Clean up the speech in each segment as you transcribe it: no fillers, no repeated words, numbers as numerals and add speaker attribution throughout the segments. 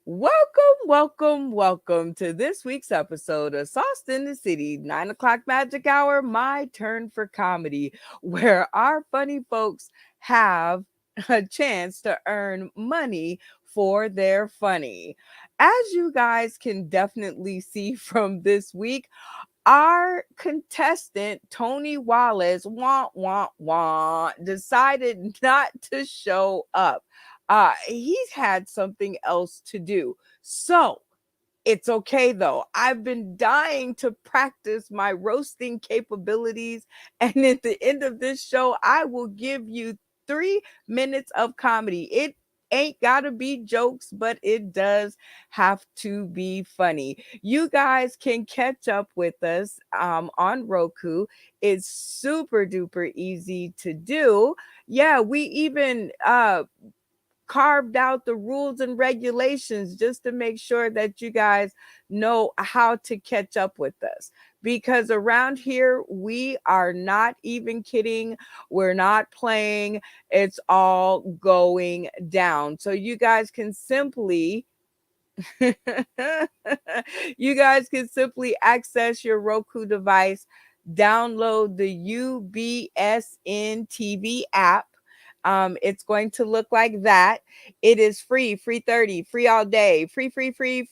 Speaker 1: Welcome to this week's episode of Sauced in the City, 9 o'clock magic hour, my turn for comedy, where our funny folks have a chance to earn money for their funny. As you guys can definitely see from this week, our contestant Tony Wallace decided not to show up. He's had something else to do. So it's okay though. I've been dying to practice my roasting capabilities. And at the end of this show, I will give you 3 minutes of comedy. It ain't gotta be jokes, but it does have to be funny. You guys can catch up with us on Roku. It's super duper easy to do. Yeah, we even carved out the rules and regulations just to make sure that you guys know how to catch up with us. Because around here, we are not even kidding. We're not playing. It's all going down. So you guys can simply you guys can simply access your Roku device, download the UBSN TV app. It's going to look like that. It is free 30, free all day, freebie, free.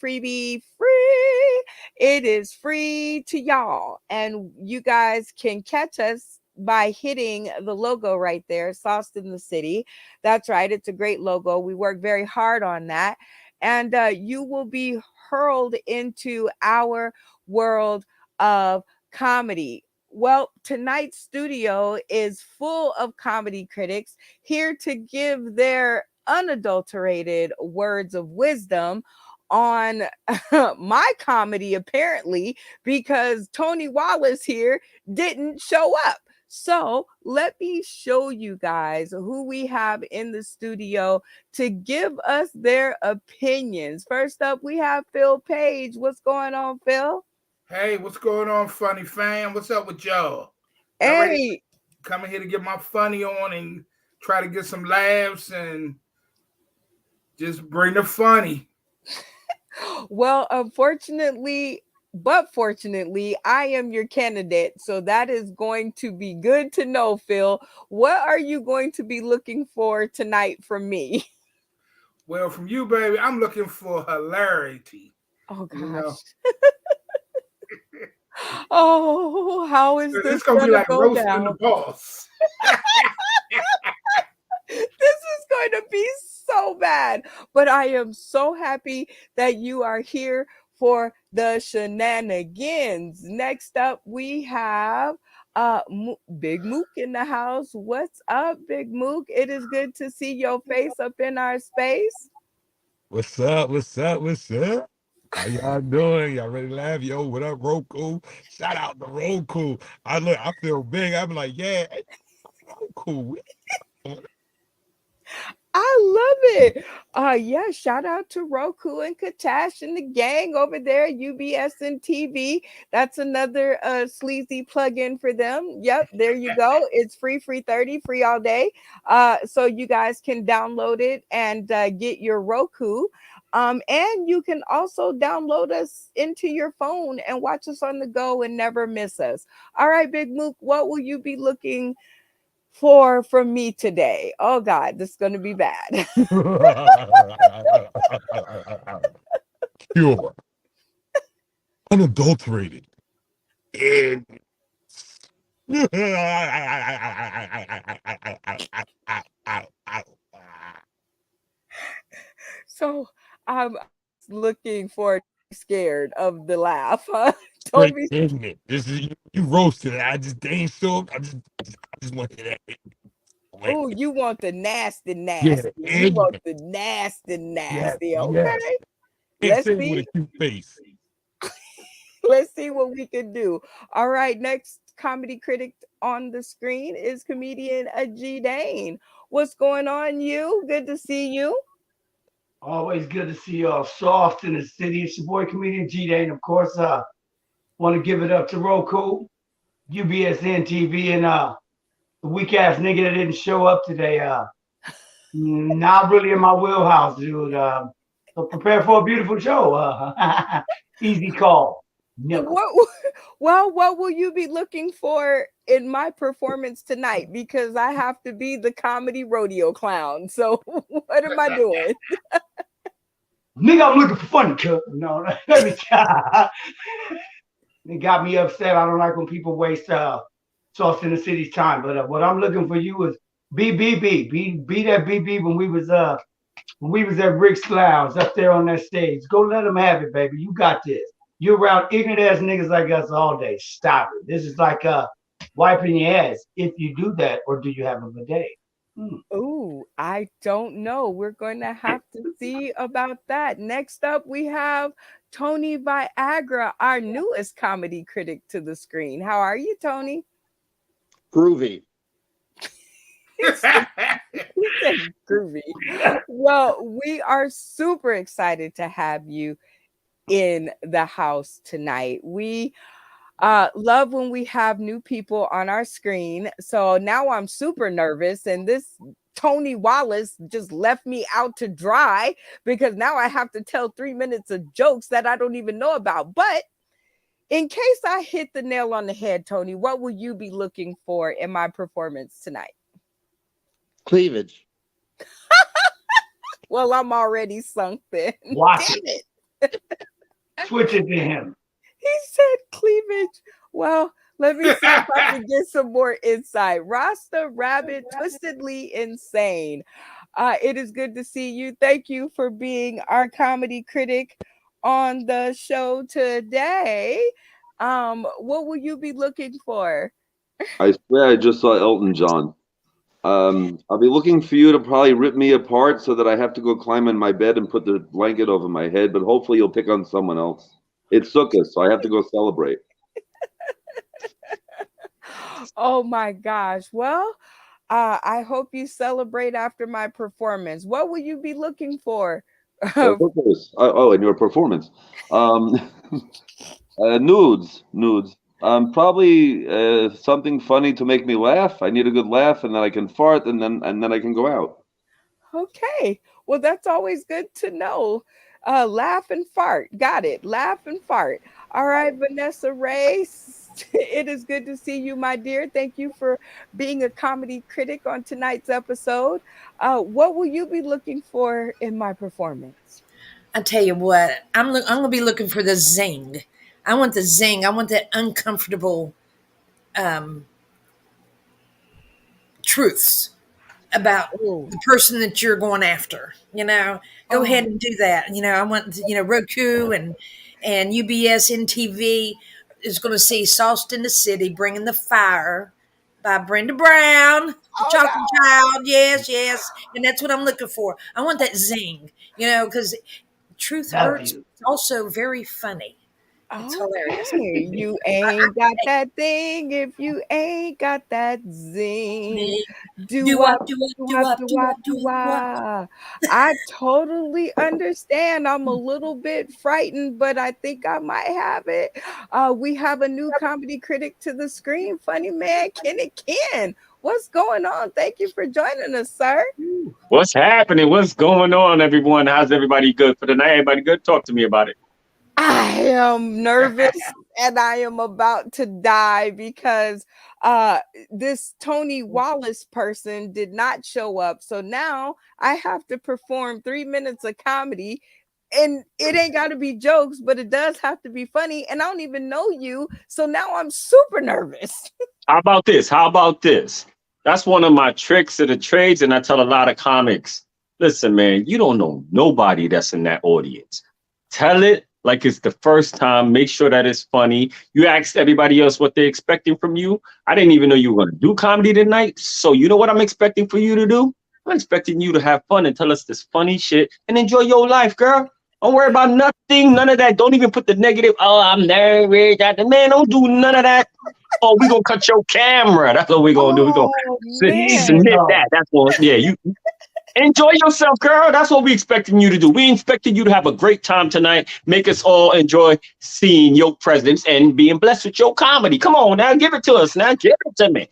Speaker 1: It is free to y'all. And you guys can catch us by hitting the logo right there, Sauced in the City. That's right. It's a great logo. We work very hard on that. And you will be hurled into our world of comedy. Well, tonight's studio is full of comedy critics here to give their unadulterated words of wisdom on my comedy, apparently, because Tony Wallace here didn't show up. So let me show you guys who we have in the studio to give us their opinions. First up, we have Phil Page. What's going on, Phil?
Speaker 2: Hey, what's going on, funny fam? What's up with y'all? Y'all ready to
Speaker 1: Hey,
Speaker 2: come in here to get my funny on and try to get some laughs and just bring the funny?
Speaker 1: well, unfortunately, but fortunately, I am your candidate. So that is going to be good to know, Phil. What are you going to be looking for tonight from me?
Speaker 2: Well, from you, baby, I'm looking for hilarity.
Speaker 1: Oh,
Speaker 2: You know,
Speaker 1: gosh. Oh, how is this
Speaker 2: it's gonna be
Speaker 1: going to
Speaker 2: like
Speaker 1: go
Speaker 2: roasting the
Speaker 1: down?
Speaker 2: boss.
Speaker 1: This is going to be so bad. But I am so happy that you are here for the shenanigans. Next up, we have Big Mook in the house. What's up, Big Mook? It is good to see your face up in our space.
Speaker 3: What's up? What's up? What's up? How y'all doing? Y'all ready to laugh? Yo, what up, Roku? Shout out to Roku. I feel big. I'm like, yeah, hey, Roku.
Speaker 1: I love it. Yeah, shout out to Roku and Katash and the gang over there, UBS and TV. That's another sleazy plug-in for them. Yep, there you go. It's free 30, free all day. So you guys can download it and get your Roku. And you can also download us into your phone and watch us on the go and never miss us. All right, Big Mook, what will you be looking for from me today? Oh God, this is going to be bad.
Speaker 3: Pure, unadulterated, and
Speaker 1: So I'm looking for scared of the laugh. Huh? Don't
Speaker 3: straight
Speaker 1: be.
Speaker 3: ignorant. This is you roasted it. They ain't so. I just want to hear that. Like,
Speaker 1: Oh, you want the nasty,
Speaker 3: yeah,
Speaker 1: nasty. You want
Speaker 3: ignorant.
Speaker 1: the nasty,
Speaker 3: Yes,
Speaker 1: nasty.
Speaker 3: yes.
Speaker 1: Okay,
Speaker 3: Can't
Speaker 1: let's
Speaker 3: say it with a
Speaker 1: see.
Speaker 3: cute face.
Speaker 1: Let's see what we can do. All right, next comedy critic on the screen is comedian G Dane. What's going on, you? Good to see you.
Speaker 4: Always good to see y'all soft in the city. It's your boy comedian G Day, and of course, want to give it up to Roku, UBSN TV, and the weak ass nigga that didn't show up today. Not really in my wheelhouse, dude. So prepare for a beautiful show. Easy call. Never.
Speaker 1: What well, what will you be looking for in my performance tonight? Because I have to be the comedy rodeo clown. So what am I doing?
Speaker 4: Nigga, I'm looking for funny, cuz. No, let me try. It got me upset. I don't like when people waste Sauce in the City's time. But what I'm looking for you is be that BB when we was at Rick's Lounge up there on that stage. Go let them have it, baby. You got this. You're around ignorant ass niggas like us all day. Stop it. This is like wiping your ass. If you do that, or do you have a bidet?
Speaker 1: Ooh, I don't know. We're going to have to see about that. Next up, we have Tony Viagra, our newest comedy critic to the screen. How are you, Tony?
Speaker 5: Groovy.
Speaker 1: He said groovy. Well, we are super excited to have you in the house tonight. We love when we have new people on our screen. So now I'm super nervous, and this Tony Wallace just left me out to dry because now I have to tell 3 minutes of jokes that I don't even know about. But in case I hit the nail on the head, Tony, what will you be looking for in my performance tonight?
Speaker 5: Cleavage.
Speaker 1: Well, I'm already sunk then.
Speaker 4: Watch
Speaker 1: Damn
Speaker 4: it.
Speaker 1: it.
Speaker 4: Switch it to him.
Speaker 1: He said cleavage. Well, let me see if I can get some more insight. Rasta Rabbit, Twistedly Insane. It is good to see you. Thank you for being our comedy critic on the show today. What will you be looking for?
Speaker 6: I swear I just saw Elton John. I'll be looking for you to probably rip me apart so that I have to go climb in my bed and put the blanket over my head, but hopefully you'll pick on someone else. It's Sukkot, so I have to go celebrate.
Speaker 1: Oh my gosh. Well, I hope you celebrate after my performance. What will you be looking for?
Speaker 6: Oh, and your performance. Nudes. Probably something funny to make me laugh. I need a good laugh, and then I can fart, and then I can go out.
Speaker 1: Okay. Well, that's always good to know. Laugh and fart. Got it. Laugh and fart. All right, Vanessa Ray. It is good to see you, my dear. Thank you for being a comedy critic on tonight's episode. What will you be looking for in my performance?
Speaker 7: I tell you what, I'm going to be looking for the zing. I want the zing. I want that uncomfortable truths about the person that you're going after. Go ahead and do that. I want, Roku and UBS NTV is going to see Sauced in the City, Bringing the Fire by Brenda Brown, the Chocolate Child. Yes. And that's what I'm looking for. I want that zing, because truth hurts. It's also very funny. It's hilarious.
Speaker 1: You ain't got that thing if you ain't got that zing. I totally understand. I'm a little bit frightened, but I think I might have it. We have a new comedy critic to the screen, funny man, Kenny Ken. What's going on? Thank you for joining us, sir.
Speaker 8: What's happening? What's going on, everyone? How's everybody good for the night? Everybody good? Talk to me about it.
Speaker 1: I am nervous and I am about to die because this Tony Wallace person did not show up. So now I have to perform 3 minutes of comedy, and it ain't got to be jokes, but it does have to be funny. And I don't even know you. So now I'm super nervous.
Speaker 8: How about this? That's one of my tricks of the trades. And I tell a lot of comics, listen, man, you don't know nobody that's in that audience. Tell it like it's the first time. Make sure that it's funny. You asked everybody else what they're expecting from you. I didn't even know you were going to do comedy tonight. So you know what I'm expecting for you to do? I'm expecting you to have fun and tell us this funny shit and enjoy your life, girl. Don't worry about nothing, none of that. Don't even put the negative, oh, I'm nervous. Man, don't do none of that. Oh, we're going to cut your camera. That's what we're going to do. We're going to submit that. That's what, yeah, you enjoy yourself, girl. That's what we expecting you to do. We expecting you to have a great time tonight. Make us all enjoy seeing your presence and being blessed with your comedy. Come on now, give it to us now. Give it to me.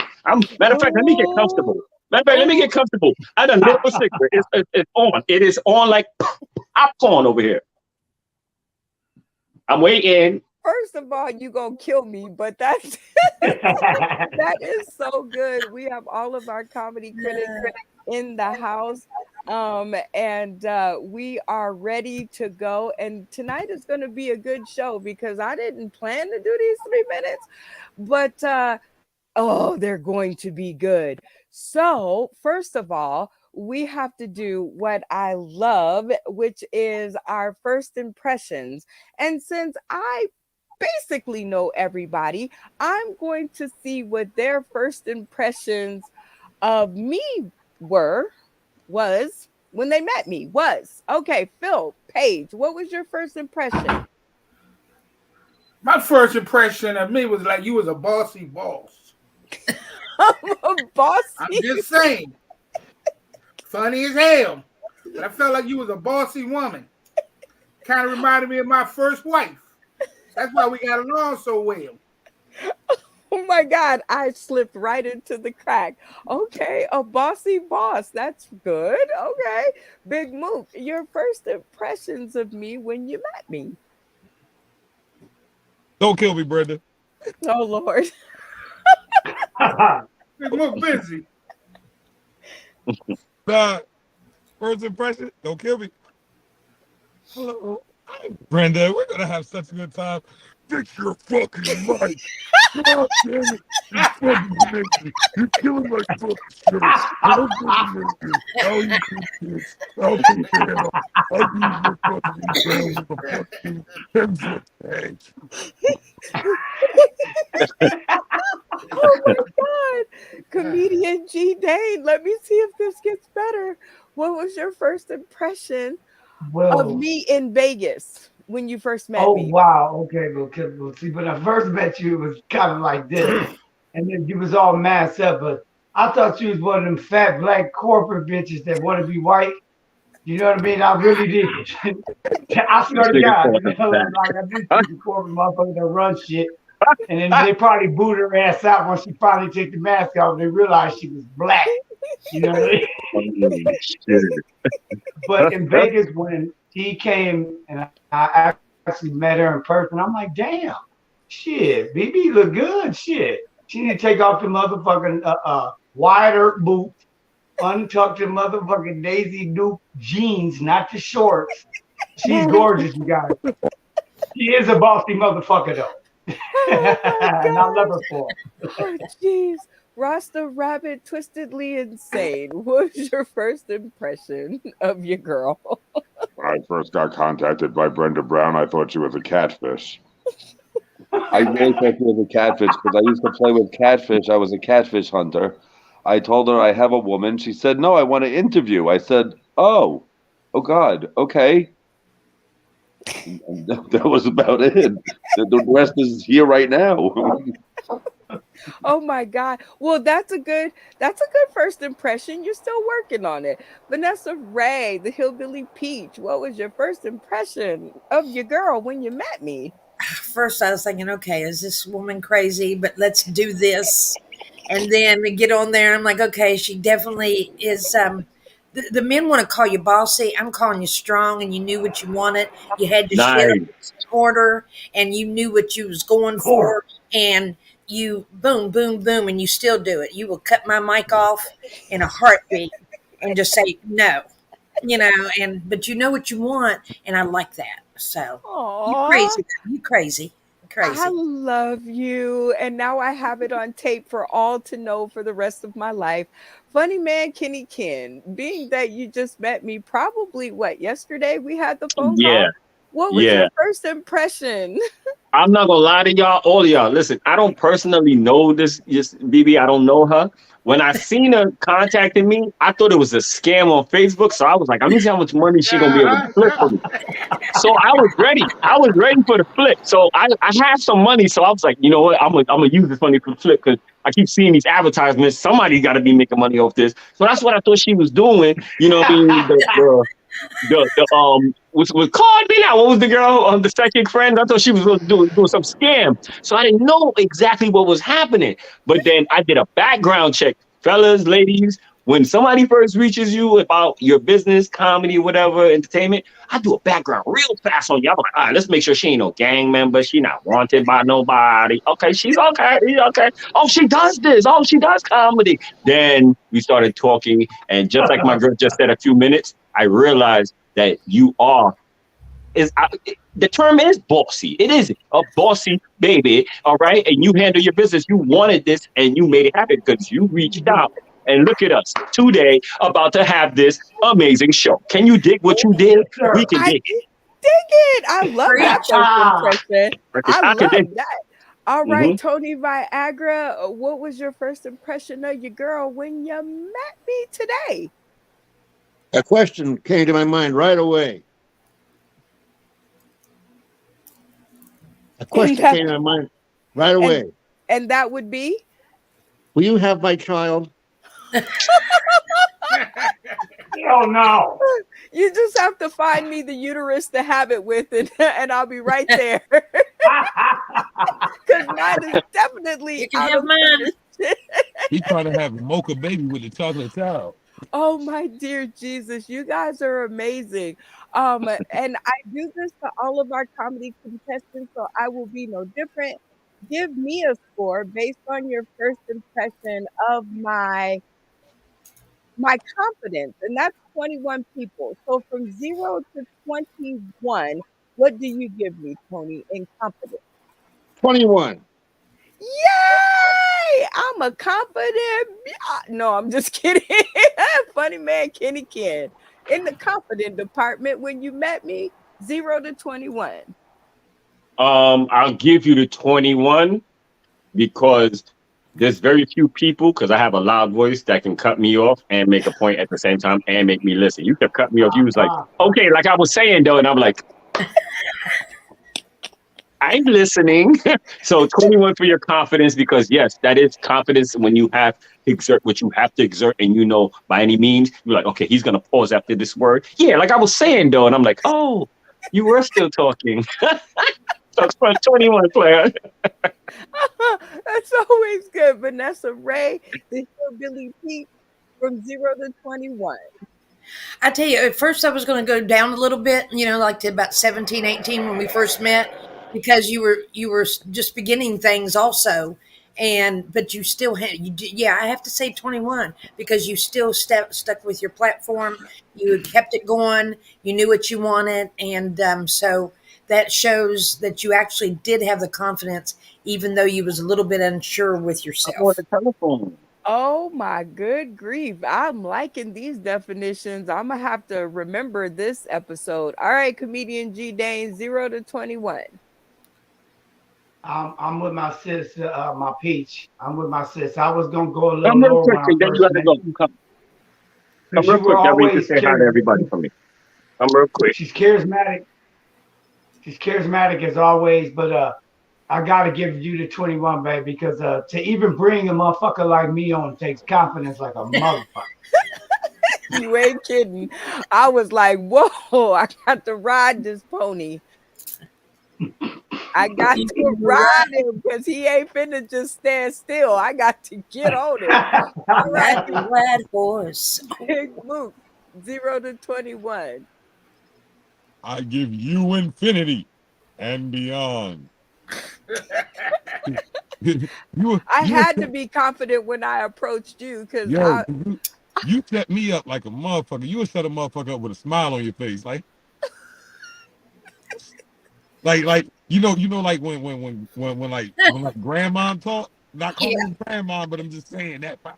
Speaker 8: Matter of fact, let me get comfortable. Let me get comfortable. I done lit a cigarette. It's on. It is on like popcorn over here. I'm waiting.
Speaker 1: First of all, you gonna kill me, but that's that is so good. We have all of our comedy critics in the house, and we are ready to go. And tonight is going to be a good show because I didn't plan to do these 3 minutes, but oh, they're going to be good. So, first of all, we have to do what I love, which is our first impressions. And since I basically know everybody, I'm going to see what their first impressions of me was when they met me. Okay, Phil, Paige, what was your first impression?
Speaker 2: My first impression of me was like you was a bossy boss.
Speaker 1: I'm a bossy.
Speaker 2: I'm just saying. Funny as hell. But I felt like you was a bossy woman. Kind of reminded me of my first wife. That's why we got along so well.
Speaker 1: Oh my God, I slipped right into the crack. Okay, a bossy boss. That's good. Okay. Big Mook, your first impressions of me when you met me.
Speaker 3: Don't kill me, Brenda.
Speaker 1: Oh Lord.
Speaker 2: Big Mook busy.
Speaker 3: First impression, don't kill me. Hello. Brenda, we're gonna have such a good time. Fix your fucking mic. God damn it. You fucking connected. You're killing my fucking show. I'll fucking make it. I'll eat your kids. I'll take care of them. I'll use your fucking ground with a fucking pencil tank.
Speaker 1: Oh my God. Comedian G. Dane. Let me see if this gets better. What was your first impression of me in Vegas when you first met me?
Speaker 4: Oh, wow. Okay, well, see, when I first met you, it was kind of like this. And then you was all masked up. But I thought you was one of them fat black corporate bitches that want to be white. You know what I mean? I really did. I swear to God. You know, like, I did see the corporate motherfucker that run shit. And then they probably booed her ass out once she finally took the mask off and they realized she was black. You know what I mean? But in Vegas, when he came and I actually met her in person, I'm like, damn, shit, BB look good, shit. She need to take off the motherfucking wide earth boot, untuck the motherfucking Daisy Duke jeans, not the shorts. She's gorgeous, you guys. She is a bossy motherfucker, though.
Speaker 1: Oh
Speaker 4: and I love her for it.
Speaker 1: Oh, jeez. Rasta Rabbit, twistedly insane. What was your first impression of your girl?
Speaker 9: When I first got contacted by Brenda Brown, I thought she was a catfish.
Speaker 6: I really thought she was a catfish because I used to play with catfish. I was a catfish hunter. I told her I have a woman. She said, no, I want to interview. I said, oh God, okay. And that was about it. The rest is here right now.
Speaker 1: Oh my God. Well, that's a good first impression. You're still working on it. Vanessa Ray, the Hillbilly Peach. What was your first impression of your girl when you met me?
Speaker 7: First, I was thinking, okay, is this woman crazy? But let's do this. And then we get on there. I'm like, okay, she definitely is. The men want to call you bossy. I'm calling you strong, and you knew what you wanted. You had your shit in order, and you knew what you was going for, and you boom, boom, boom, and you still do it. You will cut my mic off in a heartbeat and just say no, you know. But you know what you want, and I like that. So you crazy. Crazy.
Speaker 1: I love you. And now I have it on tape for all to know for the rest of my life. Funny man, Kenny Ken, being that you just met me probably yesterday we had the phone call. What was your first impression?
Speaker 8: I'm not gonna lie to y'all, all of y'all. Listen, I don't personally know this BB. I don't know her. When I seen her contacting me, I thought it was a scam on Facebook. So I was like, let me see how much money she gonna be able to flip for me. So I was ready. I was ready for the flip. So I had some money. So I was like, you know what? I'm gonna use this money for the flip because I keep seeing these advertisements. Somebody got to be making money off this. So that's what I thought she was doing. You know what I mean? Was called me now. What was the girl, the second friend? I thought she was doing some scam. So I didn't know exactly what was happening. But then I did a background check. Fellas, ladies, when somebody first reaches you about your business, comedy, whatever, entertainment, I do a background real fast on you. I'm like, all right, let's make sure she ain't no gang member. She not wanted by nobody. Okay, she's okay. Okay. Oh, she does this. Oh, she does comedy. Then we started talking, and just like my girl just said a few minutes, I realized that you are the term is bossy. It is a bossy baby, all right? And you handle your business. You wanted this and you made it happen because you reached out. And look at us today about to have this amazing show. Can you dig what you did? We can
Speaker 1: I
Speaker 8: dig
Speaker 1: dig it. I love that first impression. I
Speaker 8: I can
Speaker 1: love
Speaker 8: dig.
Speaker 1: that. All right,
Speaker 8: Mhm.
Speaker 1: Tony Viagra, what was your first impression of your girl when you met me today?
Speaker 5: A question came to my mind right away. A
Speaker 1: And
Speaker 5: question
Speaker 1: that,
Speaker 5: came to my mind right away.
Speaker 1: and that would be?
Speaker 5: Will you have my child?
Speaker 4: Oh no.
Speaker 1: You just have to find me the uterus to have it with, and I'll be right there. Because mine is definitely
Speaker 7: You can
Speaker 1: out
Speaker 7: have
Speaker 1: of
Speaker 7: mine.
Speaker 1: condition.
Speaker 3: He trying to have a mocha baby with the chocolate child.
Speaker 1: Oh my dear Jesus, you guys are amazing. And I do this to all of our comedy contestants, so I will be no different. Give me a score based on your first impression of my confidence, and that's 21 people. So from 0 to 21, what do you give me, Tony, in confidence?
Speaker 5: 21.
Speaker 1: Yay! I'm a confident. No, I'm just kidding. Funny man, Kenny Ken. In the confident department, when you met me, 0 to 21.
Speaker 8: I'll give you the 21 because there's very few people, because I have a loud voice, that can cut me off and make a point at the same time and make me listen. You could cut me off. You was like, okay, like I was saying though, and I'm like, I'm listening. So 21 for your confidence, because yes, that is confidence when you have to exert what you have to exert, and you know by any means, you're like, okay, he's gonna pause after this word. Yeah, like I was saying though, and I'm like, oh, you were still talking. So it's for 21 player.
Speaker 1: That's always good. Vanessa Ray, the Hillbilly Pete, from 0 to 21.
Speaker 7: I tell you, at first I was going to go down a little bit, like to about 17, 18 when we first met, because you were just beginning things also. But you still had, yeah, I have to say 21, because you still stuck with your platform. You had kept it going. You knew what you wanted. And so that shows that you actually did have the confidence, even though you was a little bit unsure with
Speaker 8: I'm on
Speaker 7: yourself.
Speaker 8: the telephone.
Speaker 1: Oh my good grief. I'm liking these definitions. I'm going to have to remember this episode. All right, comedian G Dane, 0 to 21.
Speaker 4: I'm with my sis, my peach. I'm with my sis. I was gonna go a little
Speaker 8: Come real
Speaker 4: lower
Speaker 8: quick,
Speaker 4: when I
Speaker 8: and then you
Speaker 4: first
Speaker 8: have to
Speaker 4: met
Speaker 8: go.
Speaker 4: you,
Speaker 8: Come
Speaker 4: because
Speaker 8: real
Speaker 4: you were
Speaker 8: quick. That way you can
Speaker 4: always
Speaker 8: say hi to everybody
Speaker 4: charismatic.
Speaker 8: for me. Come real quick.
Speaker 4: She's charismatic. She's charismatic as always. But I gotta give you the 21, babe, because to even bring a motherfucker like me on takes confidence like a motherfucker.
Speaker 1: You ain't kidding. I was like, whoa, I got to ride this pony. I got
Speaker 7: You
Speaker 1: to ride him because he ain't finna just stand still. I got to get on him. All right,
Speaker 7: Ride the white horse.
Speaker 1: Big Mook, 0 to 21.
Speaker 3: I give you infinity and beyond. you
Speaker 1: I
Speaker 3: you
Speaker 1: had to be confident when I approached you because
Speaker 3: yo,
Speaker 1: I
Speaker 3: you set me up like a motherfucker. You would set a motherfucker up with a smile on your face, like like when grandma talk. Not
Speaker 7: Yeah.
Speaker 3: calling you grandma, but I'm just saying that power.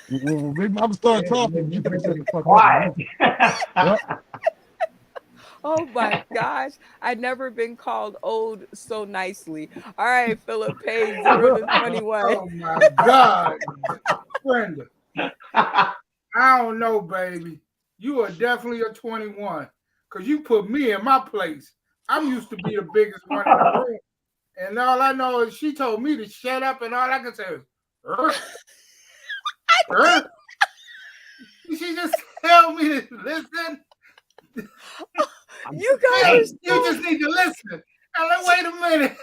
Speaker 3: When Big Mama start talking, you can shut the fuck up and
Speaker 4: Quiet.
Speaker 3: listen. Yep.
Speaker 1: oh my gosh, I'd never been called old so nicely. All right, Philip Page, 0 to 21.
Speaker 2: Oh my God, Brenda. I don't know, baby. You are definitely a 21 because you put me in my place. I'm used to be the biggest one in the room. And all I know is she told me to shut up, and all I can say is, She just tell me to listen.
Speaker 1: You guys,
Speaker 2: you just need to listen. I'm like, wait a minute.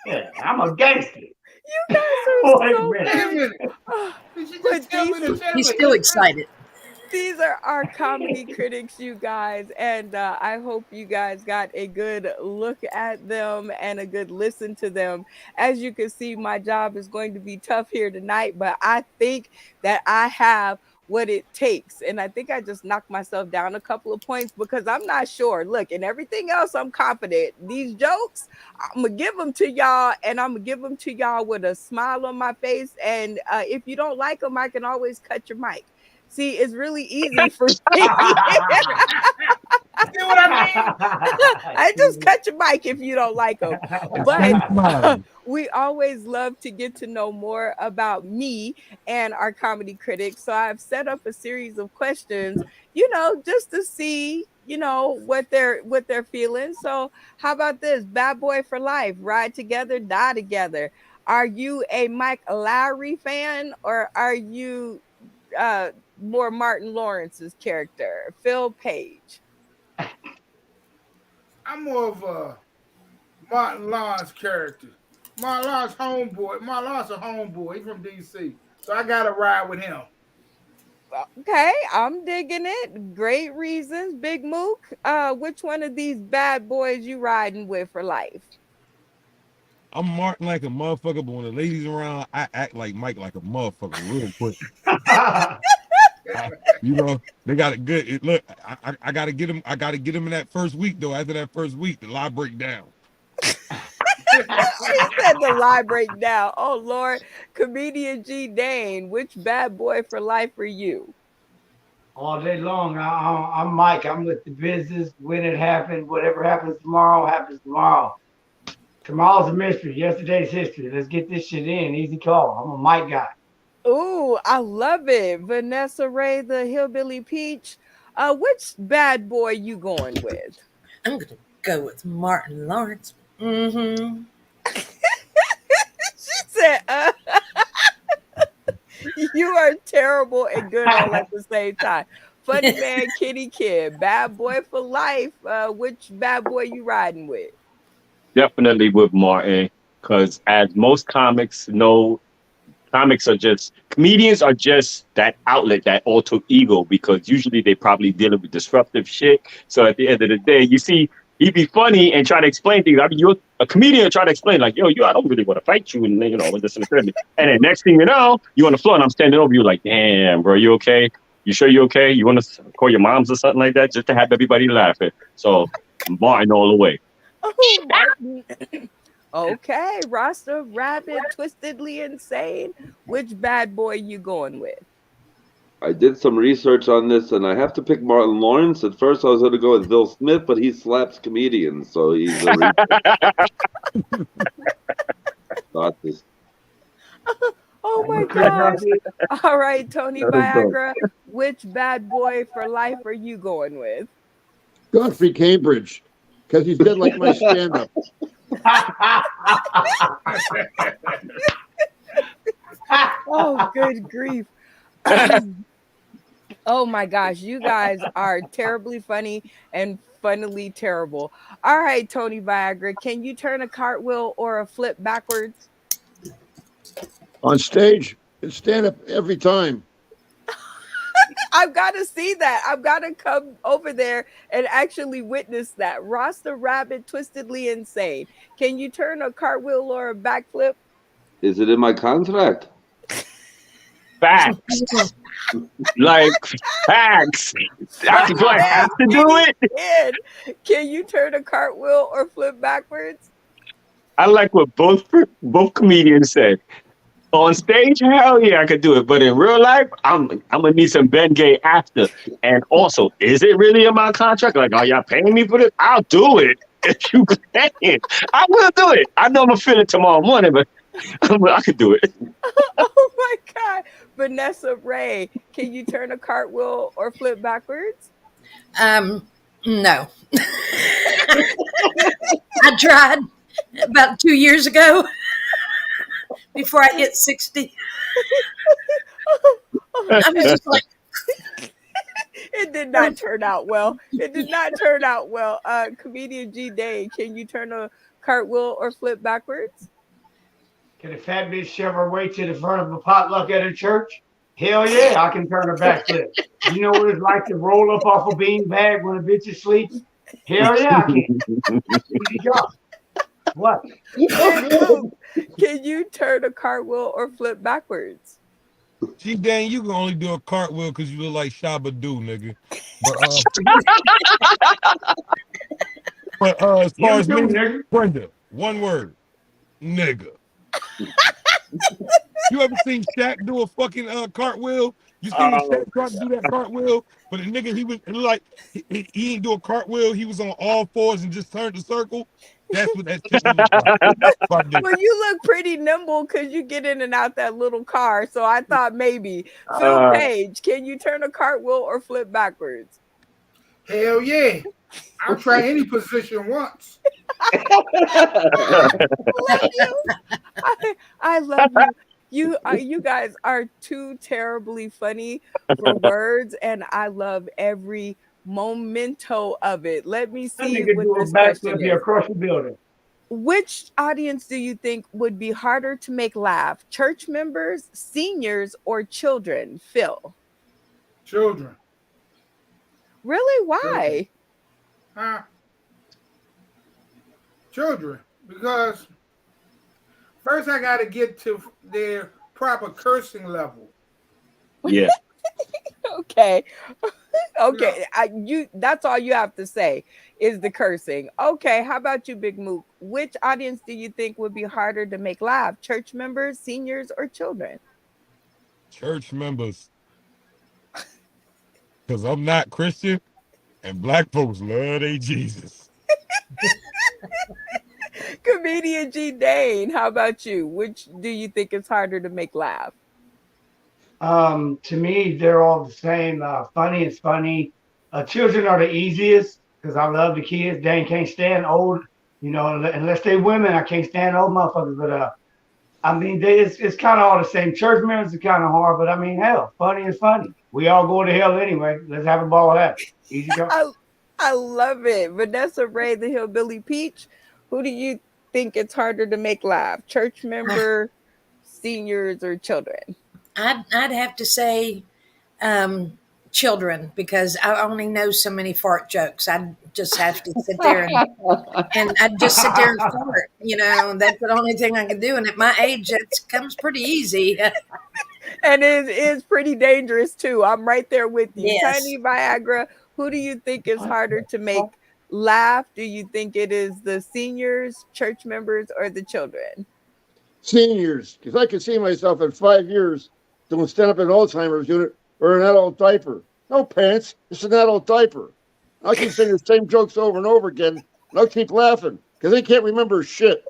Speaker 4: Yeah, I'm a gangster.
Speaker 1: You guys are
Speaker 4: Wait a
Speaker 1: so
Speaker 4: minute.
Speaker 2: Wait a
Speaker 1: good.
Speaker 2: minute.
Speaker 1: Oh,
Speaker 2: Did you
Speaker 1: but
Speaker 2: just tell me to tell
Speaker 7: He's
Speaker 2: it?
Speaker 7: still excited.
Speaker 1: these are our comedy critics, you guys, and I hope you guys got a good look at them and a good listen to them. As you can see, my job is going to be tough here tonight, but I think that I have what it takes. And I think I just knocked myself down a couple of points because I'm not sure. Look, and everything else, I'm confident. These jokes, I'm gonna give them to y'all, and I'm gonna give them to y'all with a smile on my face. And if you don't like them, I can always cut your mic. See, it's really easy for me.
Speaker 2: See what I mean?
Speaker 1: I just cut your mic if you don't like them.
Speaker 3: And
Speaker 1: But
Speaker 3: stay smiling.
Speaker 1: we always love to get to know more about me and our comedy critics. So I've set up a series of questions, just to see, what they're feeling. So how about this? Bad boy for life, ride together, die together. Are you a Mike Lowry fan or are you more Martin Lawrence's character, Phil Page?
Speaker 2: I'm more of a Martin Lawrence character. Martin Lawrence homeboy. Martin Lawrence a homeboy. He's from DC. So I gotta ride with him.
Speaker 1: Okay, I'm digging it. Great reasons, Big Mook. Which one of these bad boys you riding with for life?
Speaker 3: I'm Martin like a motherfucker, but when the ladies around, I act like Mike like a motherfucker real quick. They got it good. Look, I gotta get him. I gotta get him in that first week though. After that first week, the lie break down.
Speaker 1: He said the lie break down. Oh Lord, comedian G Dane, which bad boy for life are you?
Speaker 4: All day long. I'm Mike. I'm with the business. When it happened, whatever happens tomorrow, happens tomorrow. Tomorrow's a mystery. Yesterday's history. Let's get this shit in. Easy call. I'm a Mike guy.
Speaker 1: Ooh, I love it. Vanessa Ray, the hillbilly peach. Which bad boy you going with?
Speaker 7: I'm gonna go with Martin Lawrence. Mm-hmm.
Speaker 1: She said, you are terrible and good all at the same time. Funny man, kitty kid, bad boy for life. Which bad boy you riding with?
Speaker 8: Definitely with Martin, because as most comics know, comics are just comedians are just that outlet, that alter ego, because usually they probably dealing with disruptive shit. So at the end of the day, you see, he be funny and try to explain things. I mean, you're a comedian try to explain like, yo, I don't really want to fight you, and with this and the third. And then next thing you know, you on the floor and I'm standing over you like, damn, bro, you okay? You sure you okay? You want to call your moms or something like that just to have everybody laughing? So Martin all the way.
Speaker 1: Oh, Martin. Okay, Rasta Rabbit, twistedly insane. Which bad boy you going with?
Speaker 6: I did some research on this, and I have to pick Martin Lawrence. At first, I was going to go with Bill Smith, but he slaps comedians, so he's a. Thought this.
Speaker 1: Oh my gosh! All right, Tony Viagra. Which bad boy for life are you going with?
Speaker 5: Godfrey Cambridge, because he's dead like my stand-up.
Speaker 1: Oh, good grief. Oh my gosh, you guys are terribly funny and funnily terrible. All right, Tony Viagra, can you turn a cartwheel or a flip backwards?
Speaker 5: On stage, it's stand-up every time.
Speaker 1: I've got to see that. I've got to come over there and actually witness that. Rasta Rabbit, twistedly insane. Can you turn a cartwheel or a backflip?
Speaker 6: Is it in my contract?
Speaker 8: Facts. Like facts. Do I have to do it?
Speaker 1: Can you turn a cartwheel or flip backwards?
Speaker 8: I like what both comedians said. On stage, hell yeah, I could do it. But in real life, I'm gonna need some Ben Gay after. And also, is it really in my contract? Like, are y'all paying me for this? I'll do it if you can. I will do it. I know I'm gonna feel it tomorrow morning, but I could do it.
Speaker 1: Oh my God. Vanessa Ray, can you turn a cartwheel or flip backwards?
Speaker 7: No. I tried about 2 years ago before I hit 60. I was just like,
Speaker 1: it did not turn out well. It did not turn out well. Comedian G Day, can you turn a cartwheel or flip backwards?
Speaker 4: Can a fat bitch shove her way to the front of a potluck at a church? Hell yeah, I can turn a backflip. You know what it's like to roll up off a bean bag when a bitch is sleeping? Hell yeah, I can. Easy job. What?
Speaker 1: Can you turn a cartwheel or flip backwards?
Speaker 3: See, Dan, you can only do a cartwheel because you look like Shabba Do, nigga. But as far
Speaker 4: You
Speaker 3: as
Speaker 4: do,
Speaker 3: me,
Speaker 4: nigga.
Speaker 3: Brenda, one word, nigga. You ever seen Shaq do a fucking cartwheel? You seen when Shaq tried to do that cartwheel, but the nigga he was like he didn't do a cartwheel. He was on all fours and just turned the circle. That's what that shit would look like.
Speaker 1: Well, you look pretty nimble because you get in and out that little car. So I thought maybe. Phil Page, can you turn a cartwheel or flip backwards?
Speaker 2: Hell yeah. I'll try any position once.
Speaker 1: I love you. You guys are too terribly funny for words, and I love every memento of it. Let me
Speaker 4: That
Speaker 1: see
Speaker 4: nigga
Speaker 1: what
Speaker 4: do a
Speaker 1: this question
Speaker 4: backflip here
Speaker 1: is.
Speaker 4: across the building.
Speaker 1: Which audience do you think would be harder to make laugh? Church members, seniors, or children? Phil.
Speaker 2: Children.
Speaker 1: Really? Why?
Speaker 2: Huh? Children. Because first I got to get to their proper cursing level.
Speaker 8: Yeah.
Speaker 1: Okay. Okay. That's all you have to say is the cursing. Okay. How about you, Big Mook? Which audience do you think would be harder to make laugh? Church members, seniors, or children?
Speaker 3: Church members. Because I'm not Christian and black folks love their Jesus.
Speaker 1: Comedian G. Dane, how about you? Which do you think is harder to make laugh?
Speaker 4: To me, they're all the same. Funny is funny. Children are the easiest because I love the kids. Dang can't stand old, unless they women. I can't stand old motherfuckers. But I mean, it's kind of all the same. Church members are kind of hard, but I mean, hell, funny is funny. We all go to hell anyway. Let's have a ball of that. Easy go.
Speaker 1: I love it. Vanessa Ray, the Hillbilly Peach. Who do you think it's harder to make laugh? Church member, seniors, or children?
Speaker 7: I'd have to say children because I only know so many fart jokes. I just have to sit there and I'd just sit there and fart. That's the only thing I can do. And at my age, that comes pretty easy.
Speaker 1: And it is pretty dangerous too. I'm right there with you.
Speaker 7: Yes.
Speaker 1: Tiny Viagra, who do you think is harder to make laugh? Do you think it is the seniors, church members, or the children?
Speaker 5: Seniors, because I can see myself in 5 years doing stand up in Alzheimer's unit or an adult diaper. No pants, it's an adult diaper. I can say the same jokes over and over again, and I'll keep laughing because they can't remember shit.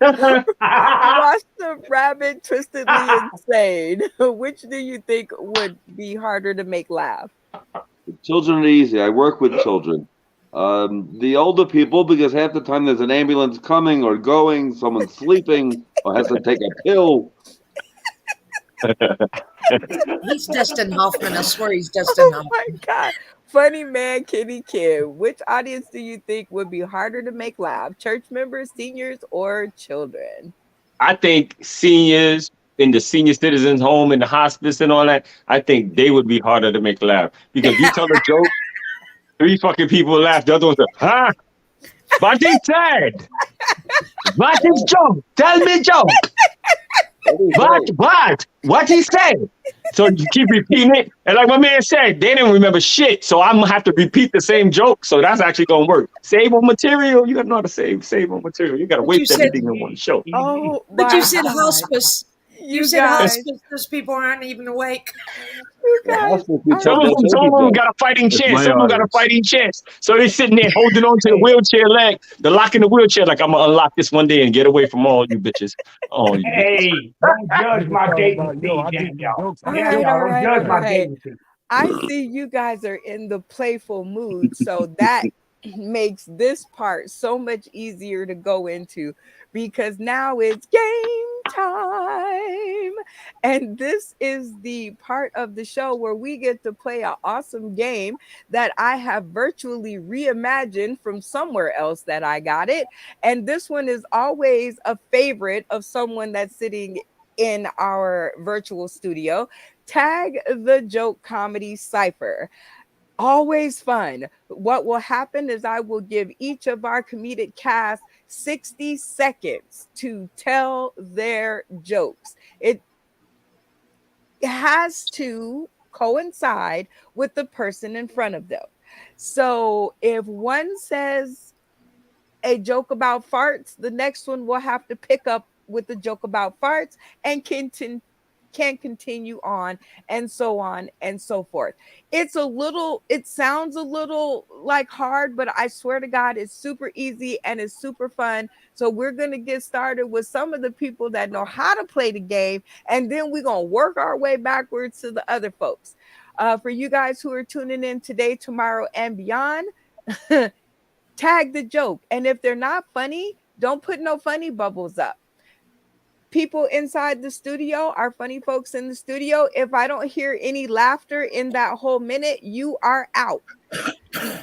Speaker 1: Rasta Rabbit, Twistedly Insane. Which do you think would be harder to make laugh?
Speaker 6: Children are easy. I work with children. The older people, because half the time there's an ambulance coming or going, someone's sleeping or has to take a pill.
Speaker 7: He's Dustin Hoffman. I swear he's Dustin Hoffman.
Speaker 1: Oh my God. Funny man, Kitty Kid. Which audience do you think would be harder to make laugh? Church members, seniors, or children?
Speaker 8: I think seniors in the senior citizens home, in the hospice and all that, I think they would be harder to make laugh. Because you tell a joke, 3 fucking people laugh, the other one's like, huh? What he said? What is joke? Tell me joke. What he said? So you keep repeating it. And like my man said, they didn't remember shit. So I'm gonna have to repeat the same joke. So that's actually gonna work. Save on material. You gotta know how to save on material. You gotta waste everything in one show.
Speaker 1: Oh,
Speaker 7: But you said hospice. You said
Speaker 1: guys.
Speaker 7: hospice. Those people aren't even awake.
Speaker 1: You guys.
Speaker 8: Some of them got a fighting chance. Some of them got a fighting chance. So they're sitting there holding on to the wheelchair leg. They're locking the wheelchair like I'm gonna unlock this one day and get away from all you bitches. Oh, you
Speaker 4: Hey, don't judge my dating scene,
Speaker 1: All
Speaker 4: Danielle.
Speaker 1: right.
Speaker 4: Don't judge my dating scene.
Speaker 1: I see you guys are in the playful mood, so that makes this part so much easier to go into because now it's game time. And this is the part of the show where we get to play an awesome game that I have virtually reimagined from somewhere else that I got it. And this one is always a favorite of someone that's sitting in our virtual studio. Tag the Joke Comedy Cipher. Always fun. What will happen is I will give each of our comedic cast 60 seconds to tell their jokes. It has to coincide with the person in front of them. So if one says a joke about farts, the next one will have to pick up with the joke about farts and can continue on and so forth. It sounds a little like hard, but I swear to God, it's super easy and it's super fun. So we're going to get started with some of the people that know how to play the game, and then we're going to work our way backwards to the other folks. For you guys who are tuning in today, tomorrow, and beyond, tag the joke. And if they're not funny, don't put no funny bubbles up. People inside the studio, our funny folks in the studio, if I don't hear any laughter in that whole minute, you are out.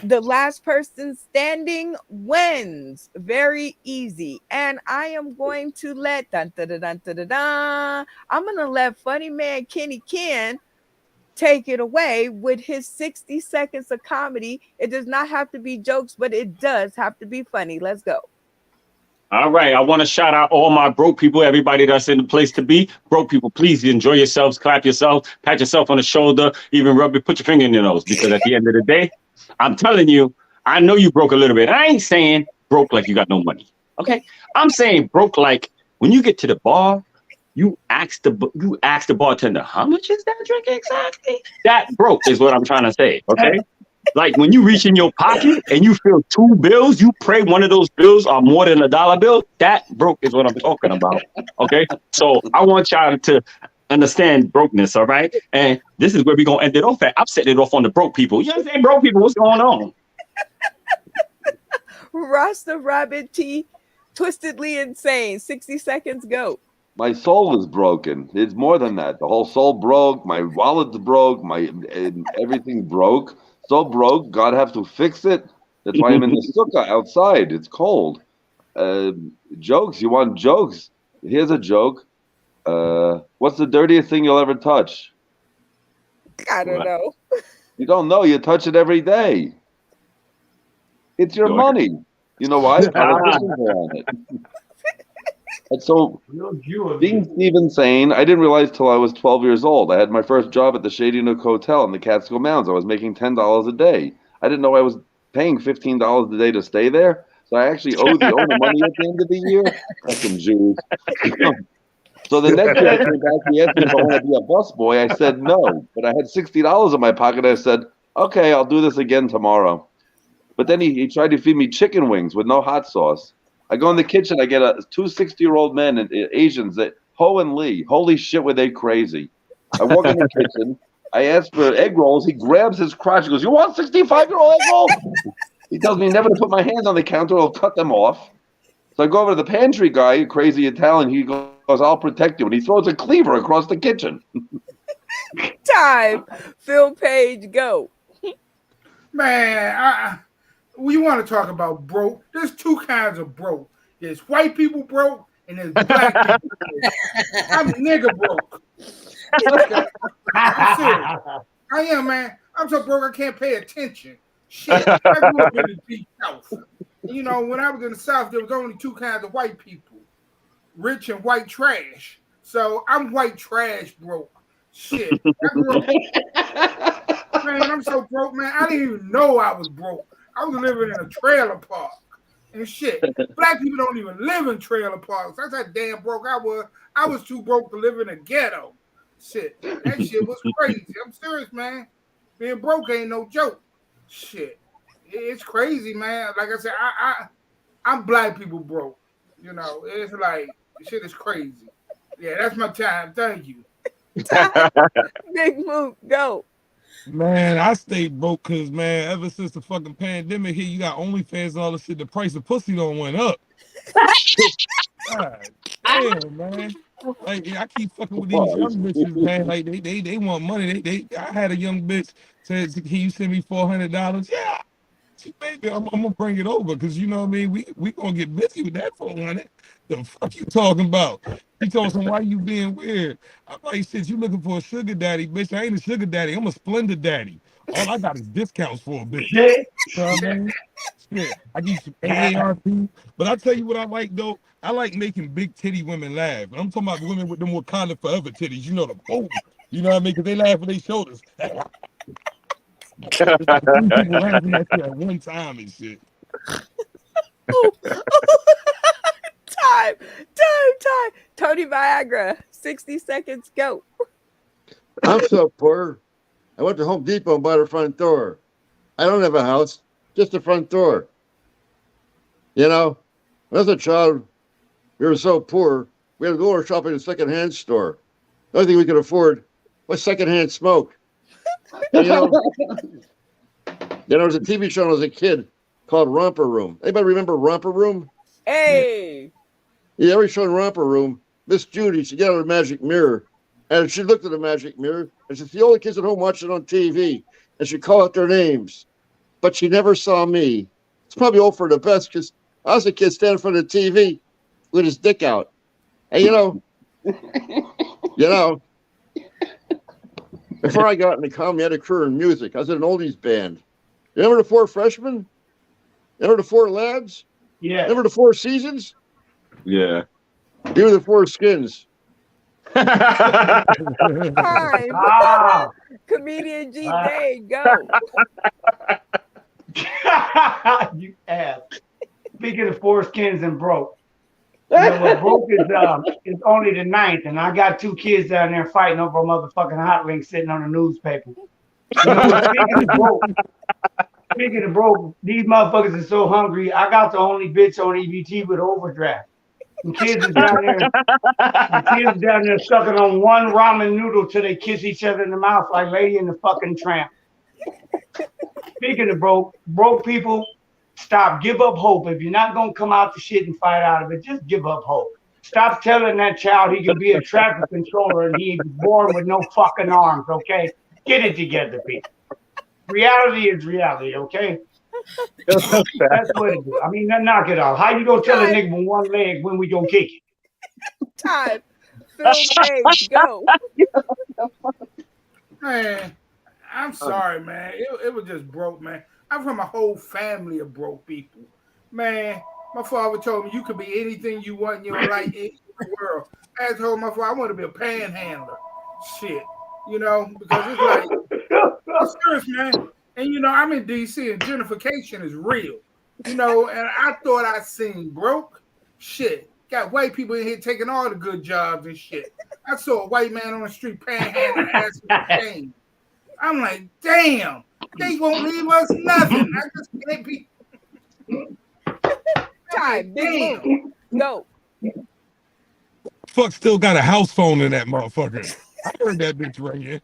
Speaker 1: The last person standing wins. Very easy. And I am going to let I'm going to let funny man Kenny Ken take it away with his 60 seconds of comedy. It does not have to be jokes, but it does have to be funny. Let's go.
Speaker 8: All right. I want to shout out all my broke people, everybody that's in the place to be. Broke people, please enjoy yourselves, clap yourself, pat yourself on the shoulder, even rub it, put your finger in your nose. Because at the end of the day, I'm telling you, I know you broke a little bit. I ain't saying broke like you got no money. Okay. I'm saying broke like when you get to the bar, you ask the bartender, how much is that drink exactly? That broke is what I'm trying to say. Okay. Like when you reach in your pocket and you feel two bills, you pray one of those bills are more than $1 bill. That broke is what I'm talking about. Okay. So I want y'all to understand brokenness. All right. And this is where we're going to end it off at. I'm setting it off on the broke people. You understand broke people? What's going on?
Speaker 1: Rasta Rabbit T, twistedly insane. 60 seconds, go.
Speaker 6: My soul is broken. It's more than that. The whole soul broke. My wallet's broke. Everything broke. So broke. God have to fix it. That's why I'm in the sukkah outside. It's cold. Jokes. You want jokes? Here's a joke. What's the dirtiest thing you'll ever touch?
Speaker 1: I don't know.
Speaker 6: You don't know. You touch it every day. It's your money. You know why? Politicians are on it. And so, being Steve Sane, I didn't realize till I was 12 years old. I had my first job at the Shady Nook Hotel in the Catskill Mountains. I was making $10 a day. I didn't know I was paying $15 a day to stay there. So I actually owed the owner money at the end of the year. Fucking Jews. So the next year I came back, he asked me if I want to be a busboy. I said no. But I had $60 in my pocket. I said, okay, I'll do this again tomorrow. But then he tried to feed me chicken wings with no hot sauce. I go in the kitchen, I get two 60-year-old men, and Asians, Ho and Lee. Holy shit, were they crazy. I walk in the kitchen, I ask for egg rolls, he grabs his crotch, he goes, you want 65-year-old egg rolls? He tells me never to put my hands on the counter, I'll cut them off. So I go over to the pantry guy, crazy Italian, he goes, I'll protect you, and he throws a cleaver across the kitchen.
Speaker 1: Time. Phil Page, go.
Speaker 2: Man, we want to talk about broke. There's two kinds of broke. There's white people broke and there's black people broke. I'm nigga broke. Okay. I'm serious. I am, man. I'm so broke I can't pay attention. Shit. I grew up in the deep South. You know, when I was in the South, there was only two kinds of white people. Rich and white trash. So I'm white trash broke. Shit. I grew up, man, I'm so broke, man. I didn't even know I was broke. I was living in a trailer park and shit. Black people don't even live in trailer parks. That's how damn broke I was. I was too broke to live in a ghetto. Shit. That shit was crazy. I'm serious, man. Being broke ain't no joke. Shit. It's crazy, man. Like I said, I'm black people broke. You know, it's like, shit is crazy. Yeah, that's my time. Thank you.
Speaker 1: Big move, go.
Speaker 3: Man, I stayed broke because, man, ever since the fucking pandemic hit, you got OnlyFans and all this shit, the price of pussy don't went up. God damn, man. Like I keep fucking with these young bitches, man. Like they want money. I had a young bitch said, "Can you send me $400?" Yeah, baby, I'm gonna bring it over because you know what I mean. We gonna get busy with that 400. The fuck you talking about? He told him, "Why you being weird?" I'm like, "Shit, you looking for a sugar daddy, bitch? I ain't a sugar daddy. I'm a splendid daddy. All I got is discounts for a bitch."
Speaker 4: Shit.
Speaker 3: You know what I mean? Yeah, I give you some AARP. But I'll tell you what I like though. I like making big titty women laugh. I'm talking about women with them Wakanda Forever titties. You know the boom. You know what I mean? Because they laugh with their shoulders. It's like 3 people laughing at you at one time and shit.
Speaker 1: Time, time. Tony Viagra, 60 seconds, go.
Speaker 5: I'm so poor. I went to Home Depot and bought a front door. I don't have a house, just a front door. You know, when I was a child, we were so poor, we had to go shopping at a secondhand store. The only thing we could afford was secondhand smoke. And, there was a TV show when I was a kid called Romper Room. Anybody remember Romper Room?
Speaker 1: Hey.
Speaker 5: Yeah, every show in Romper Room, Miss Judy, she got a magic mirror. And she looked at the magic mirror and she said, the only kids at home watching on TV. And she called out their names. But she never saw me. It's probably all for the best because I was a kid standing in front of the TV with his dick out. And before I got into comedy, I had a career in music. I was in an oldies band. Remember the Four Freshmen? Remember the Four Lads?
Speaker 4: Yeah.
Speaker 5: Remember the Four Seasons?
Speaker 8: Yeah.
Speaker 5: You were the Four Skins.
Speaker 1: Time.
Speaker 4: Ah.
Speaker 1: Comedian G Day, go.
Speaker 4: You ass. Speaking of foreskins and broke. You know what broke is only the ninth, and I got 2 kids down there fighting over a motherfucking hot link sitting on the newspaper. You know what? Speaking of broke, these motherfuckers are so hungry. I got the only bitch on EBT with overdraft. And kids are down there. The kids down there sucking on one ramen noodle till they kiss each other in the mouth like Lady and the fucking Tramp. Speaking of broke people, stop. Give up hope. If you're not gonna come out the shit and fight out of it, just give up hope. Stop telling that child he can be a traffic controller and he was born with no fucking arms. Okay, get it together, people. Reality is reality. Okay. That's what it is. I mean, knock it off. How you gonna tell a nigga with one leg when we gonna kick it?
Speaker 1: Time. Phil Page, go.
Speaker 2: Man, I'm sorry, man. It was just broke, man. I'm from a whole family of broke people. Man, my father told me you could be anything you want in your life in the world. I told my father I want to be a panhandler. Shit. Because it's like, it's serious, man. And I'm in DC and gentrification is real. And I thought I seen broke shit. Got white people in here taking all the good jobs and shit. I saw a white man on the street panhandling asking for change. I'm like, damn, they won't leave us nothing. I just can't be.
Speaker 1: Time. Damn. Go.
Speaker 3: Fuck still got a house phone in that motherfucker. I heard that bitch right here.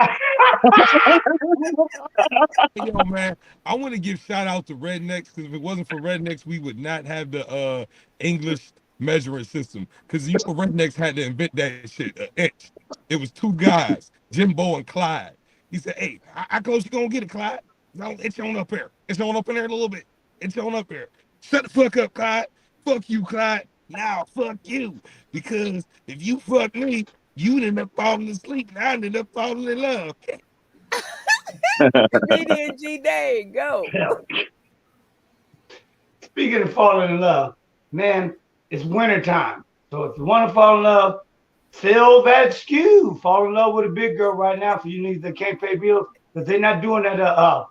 Speaker 3: Yo, man, I want to give shout out to Rednecks because if it wasn't for Rednecks, we would not have the English measuring system. Because Rednecks had to invent that shit, an inch. It was 2 guys, Jimbo and Clyde. He said, "Hey, how close you gonna get it, Clyde? No, it's on up here. It's on up in there a little bit. It's on up here. Shut the fuck up, Clyde. Fuck you, Clyde. Now fuck you. Because if you fuck me, you'd end up falling asleep and I ended up falling in love."
Speaker 1: Comedian G Day, go.
Speaker 4: Speaking of falling in love, man, it's wintertime. So if you want to fall in love, fill that skew. Fall in love with a big girl right now for you niggas that can't pay bills. Because they're not doing that,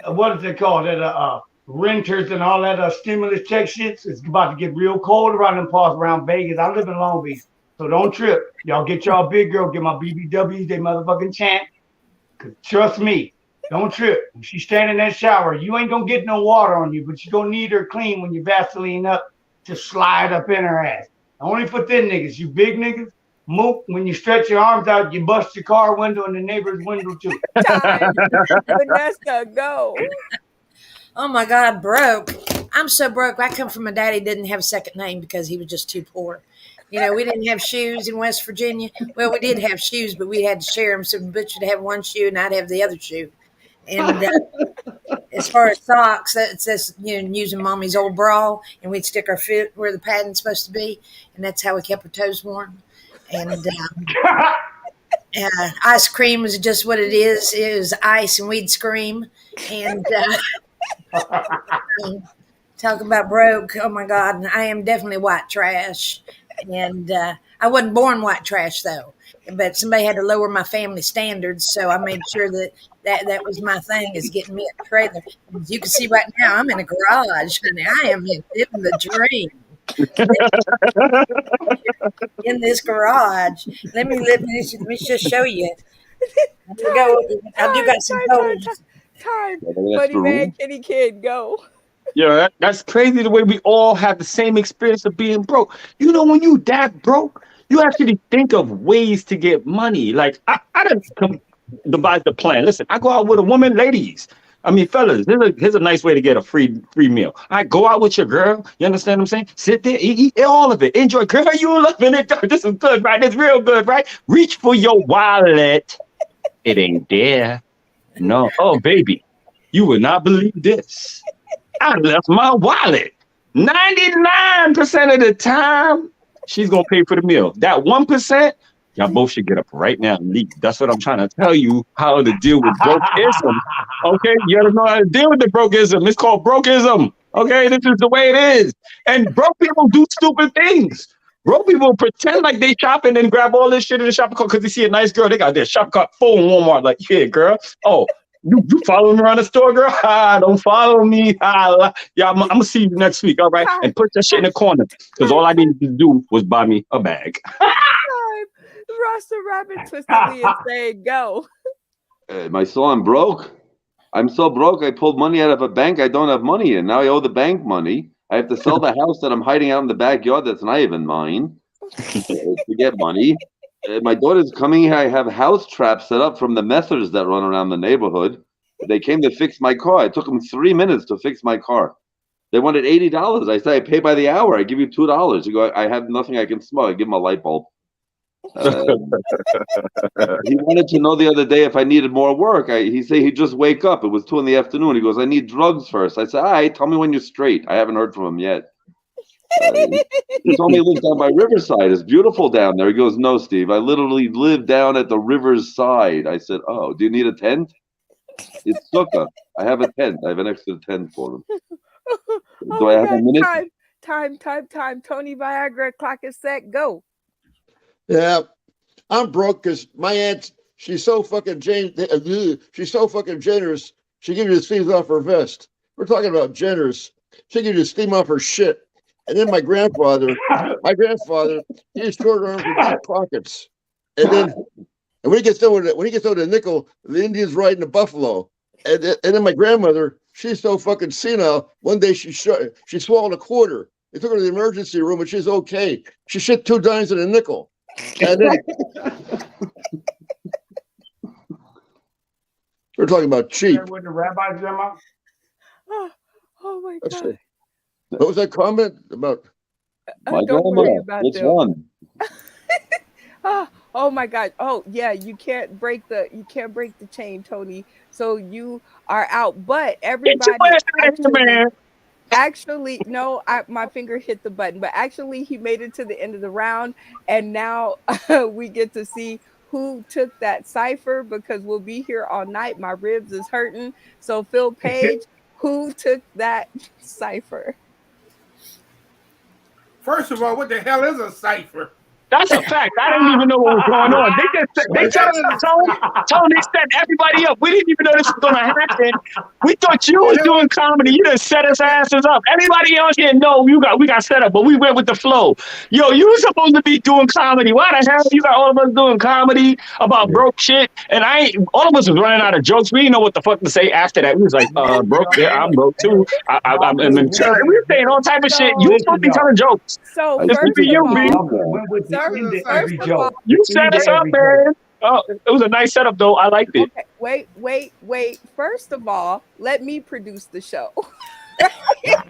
Speaker 4: what is it called? That renters and all that stimulus check shit. It's about to get real cold around them parts around Vegas. I live in Long Beach. So don't trip. Y'all get y'all big girl, get my BBWs, they motherfucking chant. Cause trust me, don't trip. When she stand in that shower, you ain't gonna get no water on you, but you gonna need her clean when you Vaseline up to slide up in her ass. Only for thin niggas, you big niggas, mook, when you stretch your arms out, you bust your car window and the neighbor's window too.
Speaker 1: Time. Vanessa, go.
Speaker 7: Oh my God, broke. I'm so broke. I come from a daddy didn't have a second name because he was just too poor. You know, we didn't have shoes in West Virginia. Well, we did have shoes, but we had to share them. So the butcher would have one shoe and I'd have the other shoe. And as far as socks, that's using mommy's old bra, and we'd stick our foot where the padding's supposed to be, and that's how we kept our toes warm. And ice cream was just what it is. It was ice, and we'd scream. And talk about broke. Oh my God, I am definitely white trash. And I wasn't born white trash though, but somebody had to lower my family standards, so I made sure that was my thing, is getting me a trailer. As you can see right now, I'm in a garage, honey. I am living the dream in this garage. Let me just show you. Go. I do got some photos.
Speaker 1: Time. Funny man, kitty kid, go.
Speaker 8: Yeah, that's crazy the way we all have the same experience of being broke. You know, when you that broke, you actually think of ways to get money. Like, I didn't devise the plan. Listen, I go out with a woman, ladies. I mean, fellas, here's a nice way to get a free meal. I go out with your girl. You understand what I'm saying? Sit there, eat all of it. Enjoy. Girl, you loving it. This is good, right? It's real good, right? Reach for your wallet. It ain't there. No. Oh, baby, you would not believe this. I left my wallet. 99% of the time, she's going to pay for the meal. That 1%, y'all both should get up right now and leave. That's what I'm trying to tell you, how to deal with brokeism. Okay? You got to know how to deal with the brokeism. It's called brokeism. Okay? This is the way it is. And broke people do stupid things. Broke people pretend like they shopping and grab all this shit in the shopping cart because they see a nice girl. They got their shopping cart full in Walmart. Like, yeah, girl. Oh, you following me around the store, girl? Don't follow me. Yeah, I'm going to see you next week, all right? And put that shit in the corner because all I needed to do was buy me a bag.
Speaker 1: Rasta Rabbit twistedly and saying, go.
Speaker 6: Am I still broke? I'm so broke, I pulled money out of a bank I don't have money in. Now I owe the bank money. I have to sell the house that I'm hiding out in the backyard that's not even mine to get money. My daughter's coming here. I have house traps set up from the methers that run around the neighborhood. They came to fix my car. It took them 3 minutes to fix my car. They wanted $80. I said, I pay by the hour. I give you $2. You go, I have nothing I can smoke. I give him a light bulb. He wanted to know the other day if I needed more work. He said he'd just wake up. It was 2 PM. He goes, I need drugs first. I said, all right, tell me when you're straight. I haven't heard from him yet. He told me he lives down by Riverside. It's beautiful down there. He goes, no, Steve, I literally live down at the river's side. I said, oh, do you need a tent? It's sukkah. I have a tent. I have an extra tent for him. Do I have a minute?
Speaker 1: Time. Tony Viagra, clock is set, go.
Speaker 5: Yeah, I'm broke because my aunt, she's so fucking generous. She gives you the steam off her vest. We're talking about generous. She gives you the steam off her shit. And then my grandfather, he's short arms with deep pockets. And when he gets done with the nickel, the Indians riding the buffalo. And then my grandmother, she's so fucking senile. One day she swallowed a quarter. They took her to the emergency room and she's okay. She shit 2 dimes in a nickel. And then we're talking about cheap.
Speaker 4: With the rabbi's grandma.
Speaker 1: Oh my God.
Speaker 5: What was that comment about?
Speaker 6: My grandma. Which one?
Speaker 1: Oh my God. Oh yeah, you can't break the chain, Tony. So you are out. But everybody actually no, my finger hit the button, but actually he made it to the end of the round, and now we get to see who took that cipher because we'll be here all night. My ribs is hurting. So Phil Page, who took that cipher?
Speaker 2: First of all, what the hell is a cipher?
Speaker 8: That's a fact. I didn't even know what was going on. They told Tony set everybody up. We didn't even know this was going to happen. We thought you was doing comedy. You done set us asses up. Everybody else here, no, we got set up, but we went with the flow. Yo, you were supposed to be doing comedy. Why the hell you got all of us doing comedy about broke shit? And all of us was running out of jokes. We didn't know what the fuck to say after that. We was like, broke. Yeah, I'm broke too. I'm in we were saying all type of shit. You were supposed to be telling jokes.
Speaker 1: So
Speaker 4: Every joke.
Speaker 8: You set us up, man. Oh, it was a nice setup, though. I liked it.
Speaker 1: Okay, wait. First of all, let me produce the show. Second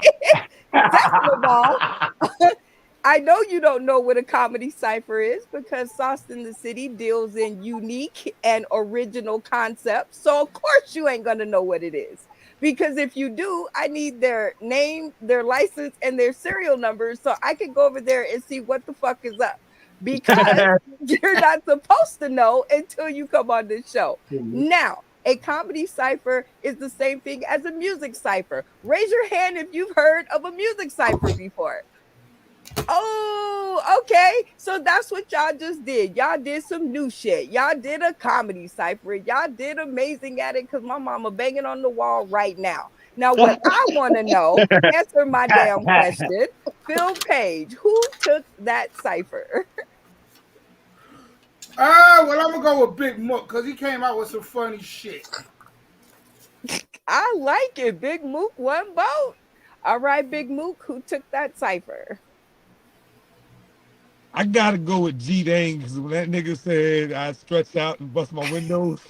Speaker 1: of all, I know you don't know what a comedy cipher is because Sauce in the City deals in unique and original concepts. So of course you ain't gonna know what it is. Because if you do, I need their name, their license, and their serial numbers so I can go over there and see what the fuck is up. Because you're not supposed to know until you come on this show. Now, a comedy cipher is the same thing as a music cipher. Raise your hand if you've heard of a music cipher before. Oh, okay. So that's what y'all just did. Y'all did some new shit. Y'all did a comedy cipher. Y'all did amazing at it because my mama banging on the wall right now. Now, what I want to know, answer my damn question. Phil Page, who took that cipher?
Speaker 2: Well, I'm gonna go with Big Mook because he came out with some funny shit.
Speaker 1: I like it. Big Mook, one vote. All right, Big Mook, who took that cipher?
Speaker 3: I gotta go with G Dang because when that nigga said I stretched out and bust my windows.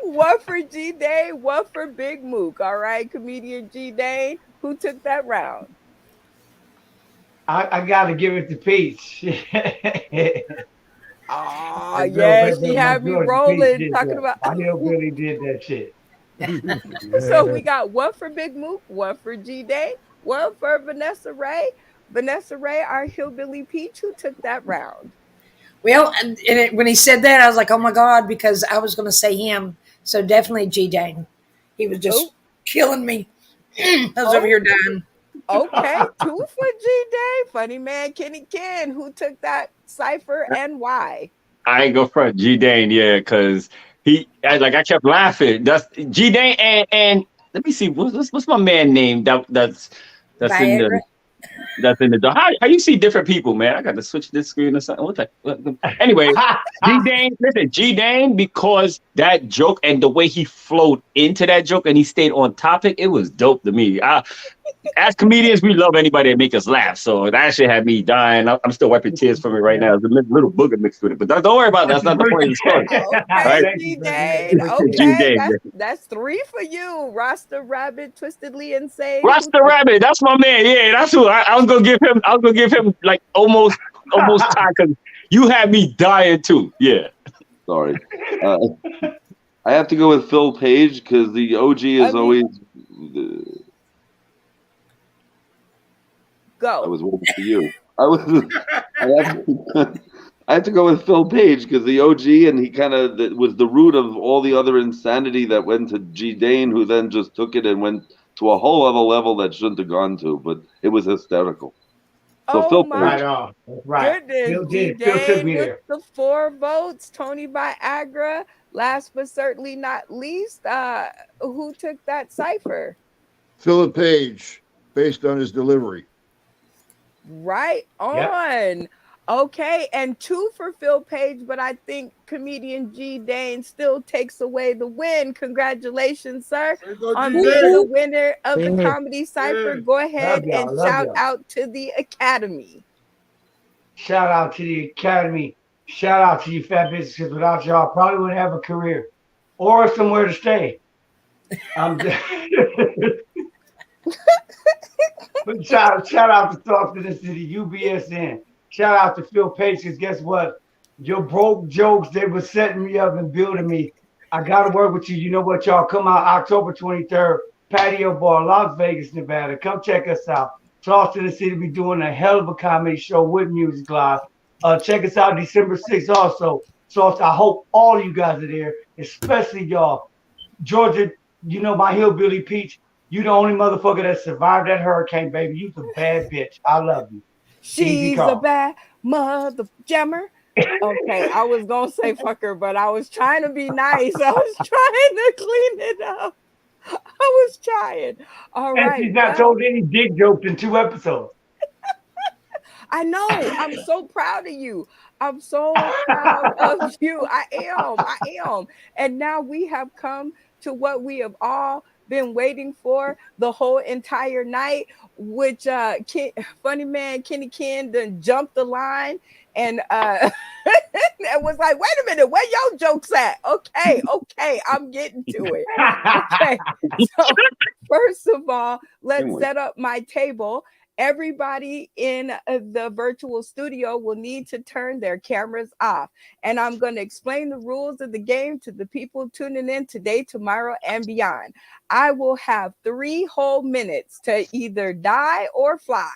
Speaker 1: One for G Dane, one for Big Mook. All right, comedian G Dane, who took that round?
Speaker 4: I gotta give it to Peach.
Speaker 1: Oh, yeah, she had me rolling talking about.
Speaker 4: My hillbilly did that shit.
Speaker 1: So we got one for Big Mook, one for G Day, one for Vanessa Ray. Vanessa Ray, our hillbilly Peach, who took that round.
Speaker 7: Well, when he said that, I was like, oh my God, because I was going to say him. So definitely G Dane. He was just killing me. I was over here dying.
Speaker 1: Okay, two for G Day. Funny man, Kenny Ken, who took that cipher and why?
Speaker 8: I ain't go front G Dane, yeah, because I kept laughing. That's G Dane and let me see, what's my man name that's in the that's in the door. How you see different people, man? I got to switch this screen or something. Anyway, G Dane, because that joke and the way he flowed into that joke and he stayed on topic, it was dope to me. As comedians, we love anybody that make us laugh. So that actually had me dying. I'm still wiping tears from it right now. There's a little booger mixed with it, but don't worry about it. That's not the point of the story.
Speaker 1: Okay, G-Dane. Okay, that's three for you. Rasta Rabbit, Twistedly Insane.
Speaker 8: Rasta Rabbit, that's my man. Yeah, that's who I was gonna give him. I was gonna give him like almost time because you had me dying too. Yeah.
Speaker 6: Sorry. I have to go with Phil Page because the OG is always.
Speaker 1: Go.
Speaker 6: I was waiting for you. I have to go with Phil Page because the OG and he kind of was the root of all the other insanity that went to G Dane, who then just took it and went to a whole other level that shouldn't have gone to, but it was hysterical. So Phil Page.
Speaker 4: Right on. That's right.
Speaker 1: Goodness, G Dane with the 4 votes. Tony Viagra. Last but certainly not least, who took that cipher?
Speaker 5: Philip Page, based on his delivery.
Speaker 1: Right on. Yep. Okay, and 2 for Phil Page, but I think comedian G Dane still takes away the win. Congratulations, sir, on being the winner of the comedy cipher. Go ahead and shout out to the Academy.
Speaker 4: Shout out to the Academy. Shout out to you fat bitches, because without y'all, I probably wouldn't have a career or somewhere to stay. I'm just But shout out to Sauce in the City, UBSN. Shout out to Phil Page, because guess what? Your broke jokes, they were setting me up and building me. I got to work with you. You know what, y'all? Come out October 23rd, Patio Bar, Las Vegas, Nevada. Come check us out. Sauce in the City, we doing a hell of a comedy show with music live. Check us out December 6th also. Sauce, I hope all of you guys are there, especially y'all. Georgia, you know my hillbilly Peach. You the only motherfucker that survived that hurricane, baby. You the bad bitch. I love you.
Speaker 1: She's a bad mother jammer. Okay, I was gonna say fucker, but I was trying to be nice. I was trying to clean it up. I was trying. All right.
Speaker 4: And she's not told any dick jokes in 2 episodes.
Speaker 1: I know. I'm so proud of you. I'm so proud of you. I am. And now we have come to what we have all been waiting for the whole entire night, which funny man Kenny Ken done jumped the line and and was like, wait a minute, where your jokes at? Okay, I'm getting to it. Okay, so first of all, let's set up my table. Everybody in the virtual studio will need to turn their cameras off. And I'm going to explain the rules of the game to the people tuning in today, tomorrow, and beyond. I will have 3 whole minutes to either die or fly.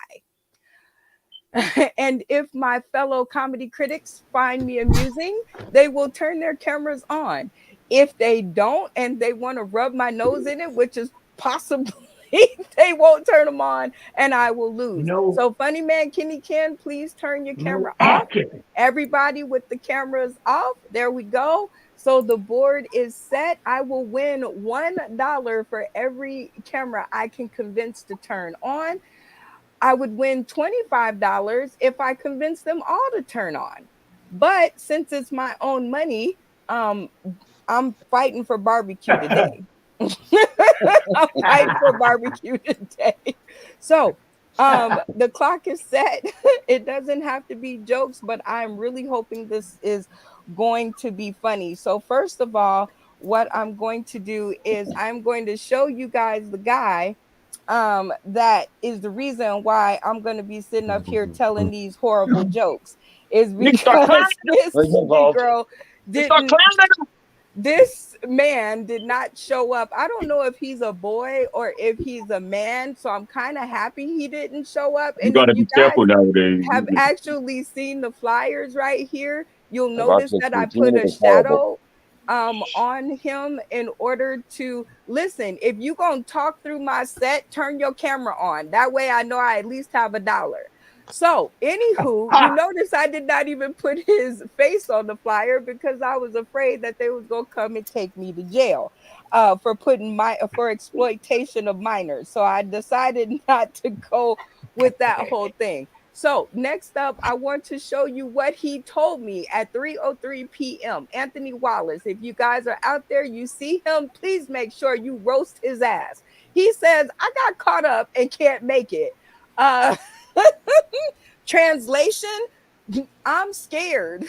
Speaker 1: And if my fellow comedy critics find me amusing, they will turn their cameras on. If they don't and they want to rub my nose in it, which is possibly they won't turn them on and I will lose. So funny man Kenny Ken, please turn your camera off. Everybody with the cameras off. There we go. So the board is set. I will win $1 for every camera I can convince to turn on. I would win $25 if I convince them all to turn on. But since it's my own money, I'm fighting for barbecue today. I'm fighting for barbecue today. So the clock is set. It doesn't have to be jokes, but I'm really hoping this is going to be funny. So first of all, what I'm going to do is I'm going to show you guys the guy that is the reason why I'm going to be sitting up here telling these horrible jokes is because this girl didn't, this man did not show up. I don't know if he's a boy or if he's a man, so I'm kind of happy he didn't show up. And
Speaker 8: you gotta be careful nowadays.
Speaker 1: Have actually seen the flyers right here, you'll notice that I put a shadow on him in order to listen. If you gonna talk through my set, turn your camera on. That way I know I at least have $1. So anywho, you notice I did not even put his face on the flyer because I was afraid that they was gonna come and take me to jail for exploitation of minors. So I decided not to go with that whole thing. So next up, I want to show you what he told me at 3:03 p.m. Anthony Wallace, if you guys are out there, you see him, please make sure you roast his ass. He says, I got caught up and can't make it. Translation, I'm scared.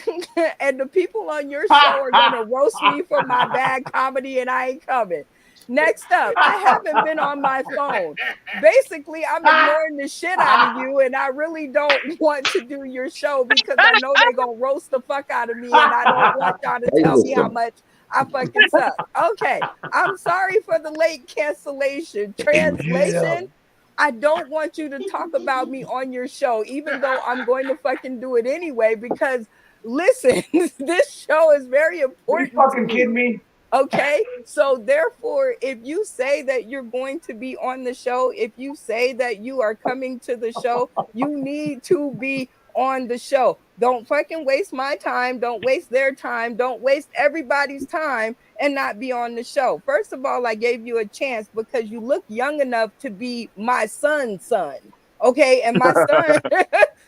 Speaker 1: And the people on your show are going to roast me for my bad comedy and I ain't coming. Next up, I haven't been on my phone. Basically, I'm ignoring the shit out of you, and I really don't want to do your show because I know they're going to roast the fuck out of me, and I don't want y'all to tell me how much I fucking suck. Okay, I'm sorry for the late cancellation. Translation, I don't want you to talk about me on your show, even though I'm going to fucking do it anyway, because listen, this show is very important.
Speaker 4: Are you fucking kidding me?
Speaker 1: Okay, so therefore, if you say that you're going to be on the show, if you say that you are coming to the show, you need to be on the show. Don't fucking waste my time. Don't waste their time. Don't waste everybody's time and not be on the show. First of all, I gave you a chance because you look young enough to be my son's son. Okay, and my son.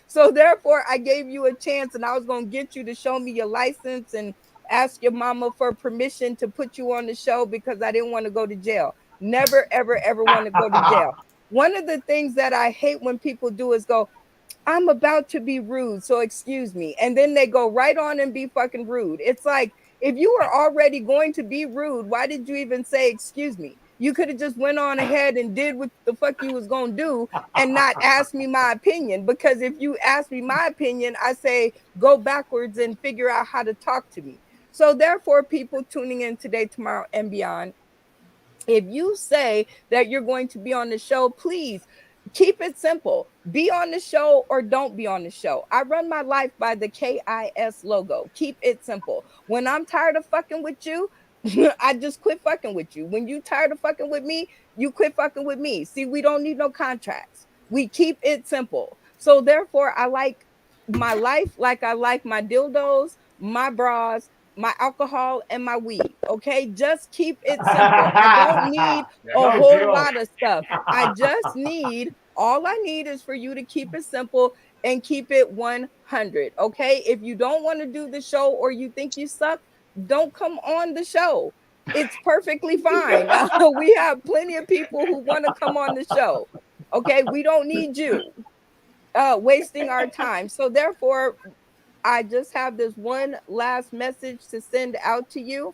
Speaker 1: So therefore, I gave you a chance and I was going to get you to show me your license and ask your mama for permission to put you on the show because I didn't want to go to jail. Never, ever, ever want to go to jail. One of the things that I hate when people do is go, I'm about to be rude, so excuse me. And then they go right on and be fucking rude. It's like, if you were already going to be rude, why did you even say excuse me? You could have just went on ahead and did what the fuck you was going to do and not ask me my opinion. Because if you ask me my opinion, I say go backwards and figure out how to talk to me. So therefore, people tuning in today, tomorrow, and beyond, if you say that you're going to be on the show, please keep it simple. Be on the show or don't be on the show. I run my life by the KIS logo. Keep it simple. When I'm tired of fucking with you, I just quit fucking with you. When you tired of fucking with me, you quit fucking with me. See, we don't need no contracts. We keep it simple. So therefore, I like my life like I like my dildos, my bras, my alcohol, and my weed. Okay, just keep it simple. I don't need a whole lot of stuff. I just need, all I need is for you to keep it simple and keep it 100. Okay, if you don't want to do the show or you think you suck, don't come on the show. It's perfectly fine. We have plenty of people who want to come on the show. Okay, we don't need you wasting our time. So therefore, I just have this one last message to send out to you.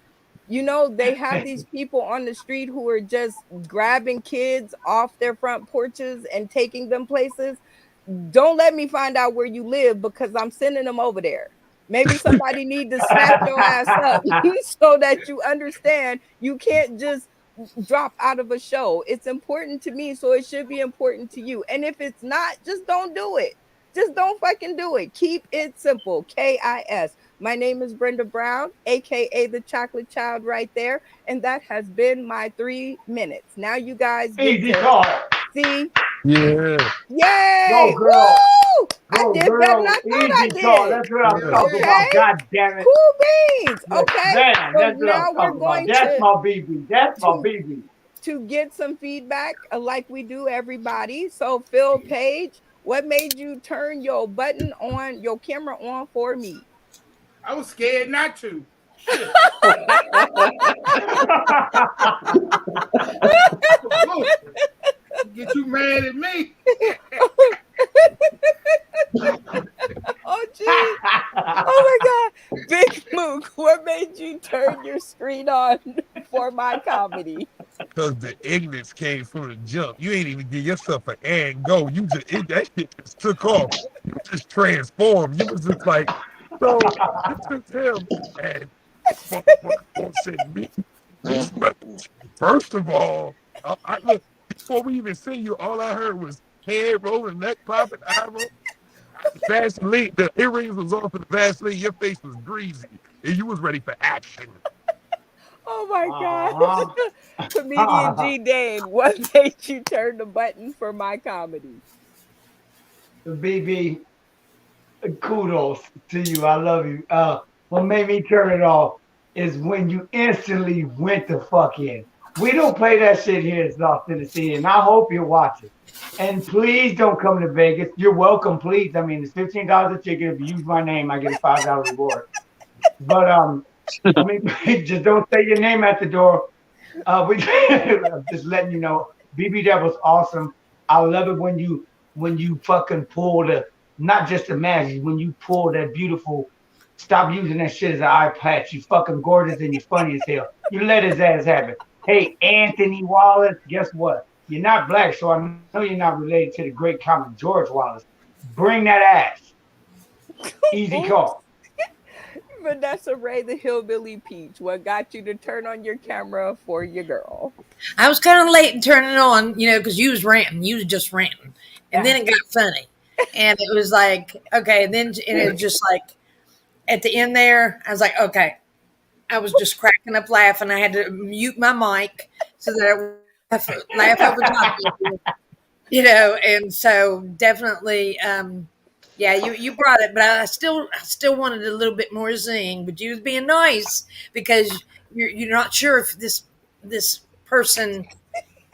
Speaker 1: You know, they have these people on the street who are just grabbing kids off their front porches and taking them places. Don't let me find out where you live because I'm sending them over there. Maybe somebody need to snatch your ass up so that you understand you can't just drop out of a show. It's important to me, so it should be important to you. And if it's not, just don't do it. Just don't fucking do it. Keep it simple. KIS. My name is Brenda Brown, aka the Chocolate Child, right there. And that has been my 3 minutes. Now you guys get
Speaker 4: Easy
Speaker 1: to
Speaker 4: call.
Speaker 1: see.
Speaker 3: Yeah.
Speaker 1: Yay!
Speaker 4: Go, girl.
Speaker 1: Woo! I
Speaker 4: Go,
Speaker 1: did better than
Speaker 4: girl.
Speaker 1: I thought I
Speaker 4: Easy call.
Speaker 1: did.
Speaker 4: That's what I'm
Speaker 3: Yeah.
Speaker 4: talking about.
Speaker 1: Okay.
Speaker 4: God damn it.
Speaker 1: Cool beans.
Speaker 4: Yes,
Speaker 1: Okay.
Speaker 4: man.
Speaker 1: So
Speaker 4: That's what
Speaker 1: now
Speaker 4: I'm
Speaker 1: we're
Speaker 4: talking about.
Speaker 1: going
Speaker 4: That's
Speaker 1: to
Speaker 4: my BB. That's my BB.
Speaker 1: get some feedback like we do everybody. So Phil Page, what made you turn your button on, your camera on for me?
Speaker 2: I was scared not to. Shit. Look, get you mad at me.
Speaker 1: Oh geez. Oh my god. Big Mook, what made you turn your screen on for my comedy?
Speaker 3: Because the ignorance came from the jump. You ain't even give yourself an and go. That shit just took off. You just transformed. You was just like, so this is him. And motherfucker said me. First of all, look, before we even see you, all I heard was head rolling, neck popping, eye rolling. Vaseline, the earrings was off of the Vaseline. Your face was greasy, and you was ready for action.
Speaker 1: Oh my gosh. Comedian G Dane, what made you turn the button for my comedy?
Speaker 4: BB, kudos to you. I love you. What made me turn it off is when you instantly went the fuck in. We don't play that shit here in South Tennessee, and I hope you're watching. And please don't come to Vegas. You're welcome, please. I mean, it's $15 a ticket. If you use my name, I get a $5 reward. But I mean, just don't say your name at the door. We I'm just letting you know, BB, that was awesome. I love it when you fucking pull the not just the magic, when you pull that beautiful. Stop using that shit as an eye patch. You fucking gorgeous and you're funny as hell. You let his ass have it. Hey, Anthony Wallace, guess what? You're not black, so I know you're not related to the great comic George Wallace. Bring that ass. Easy call.
Speaker 1: Vanessa Ray, the hillbilly peach, what got you to turn on your camera for your girl?
Speaker 7: I was kind of late in turning it on, because you was ranting. You was just ranting. And then it got funny. And it was like, okay. And it was just like, at the end there, I was like, okay. I was just cracking up laughing. I had to mute my mic so that I would laugh over top of you, and so definitely, yeah, you brought it, but I still wanted a little bit more zing, but you was being nice because you're not sure if this person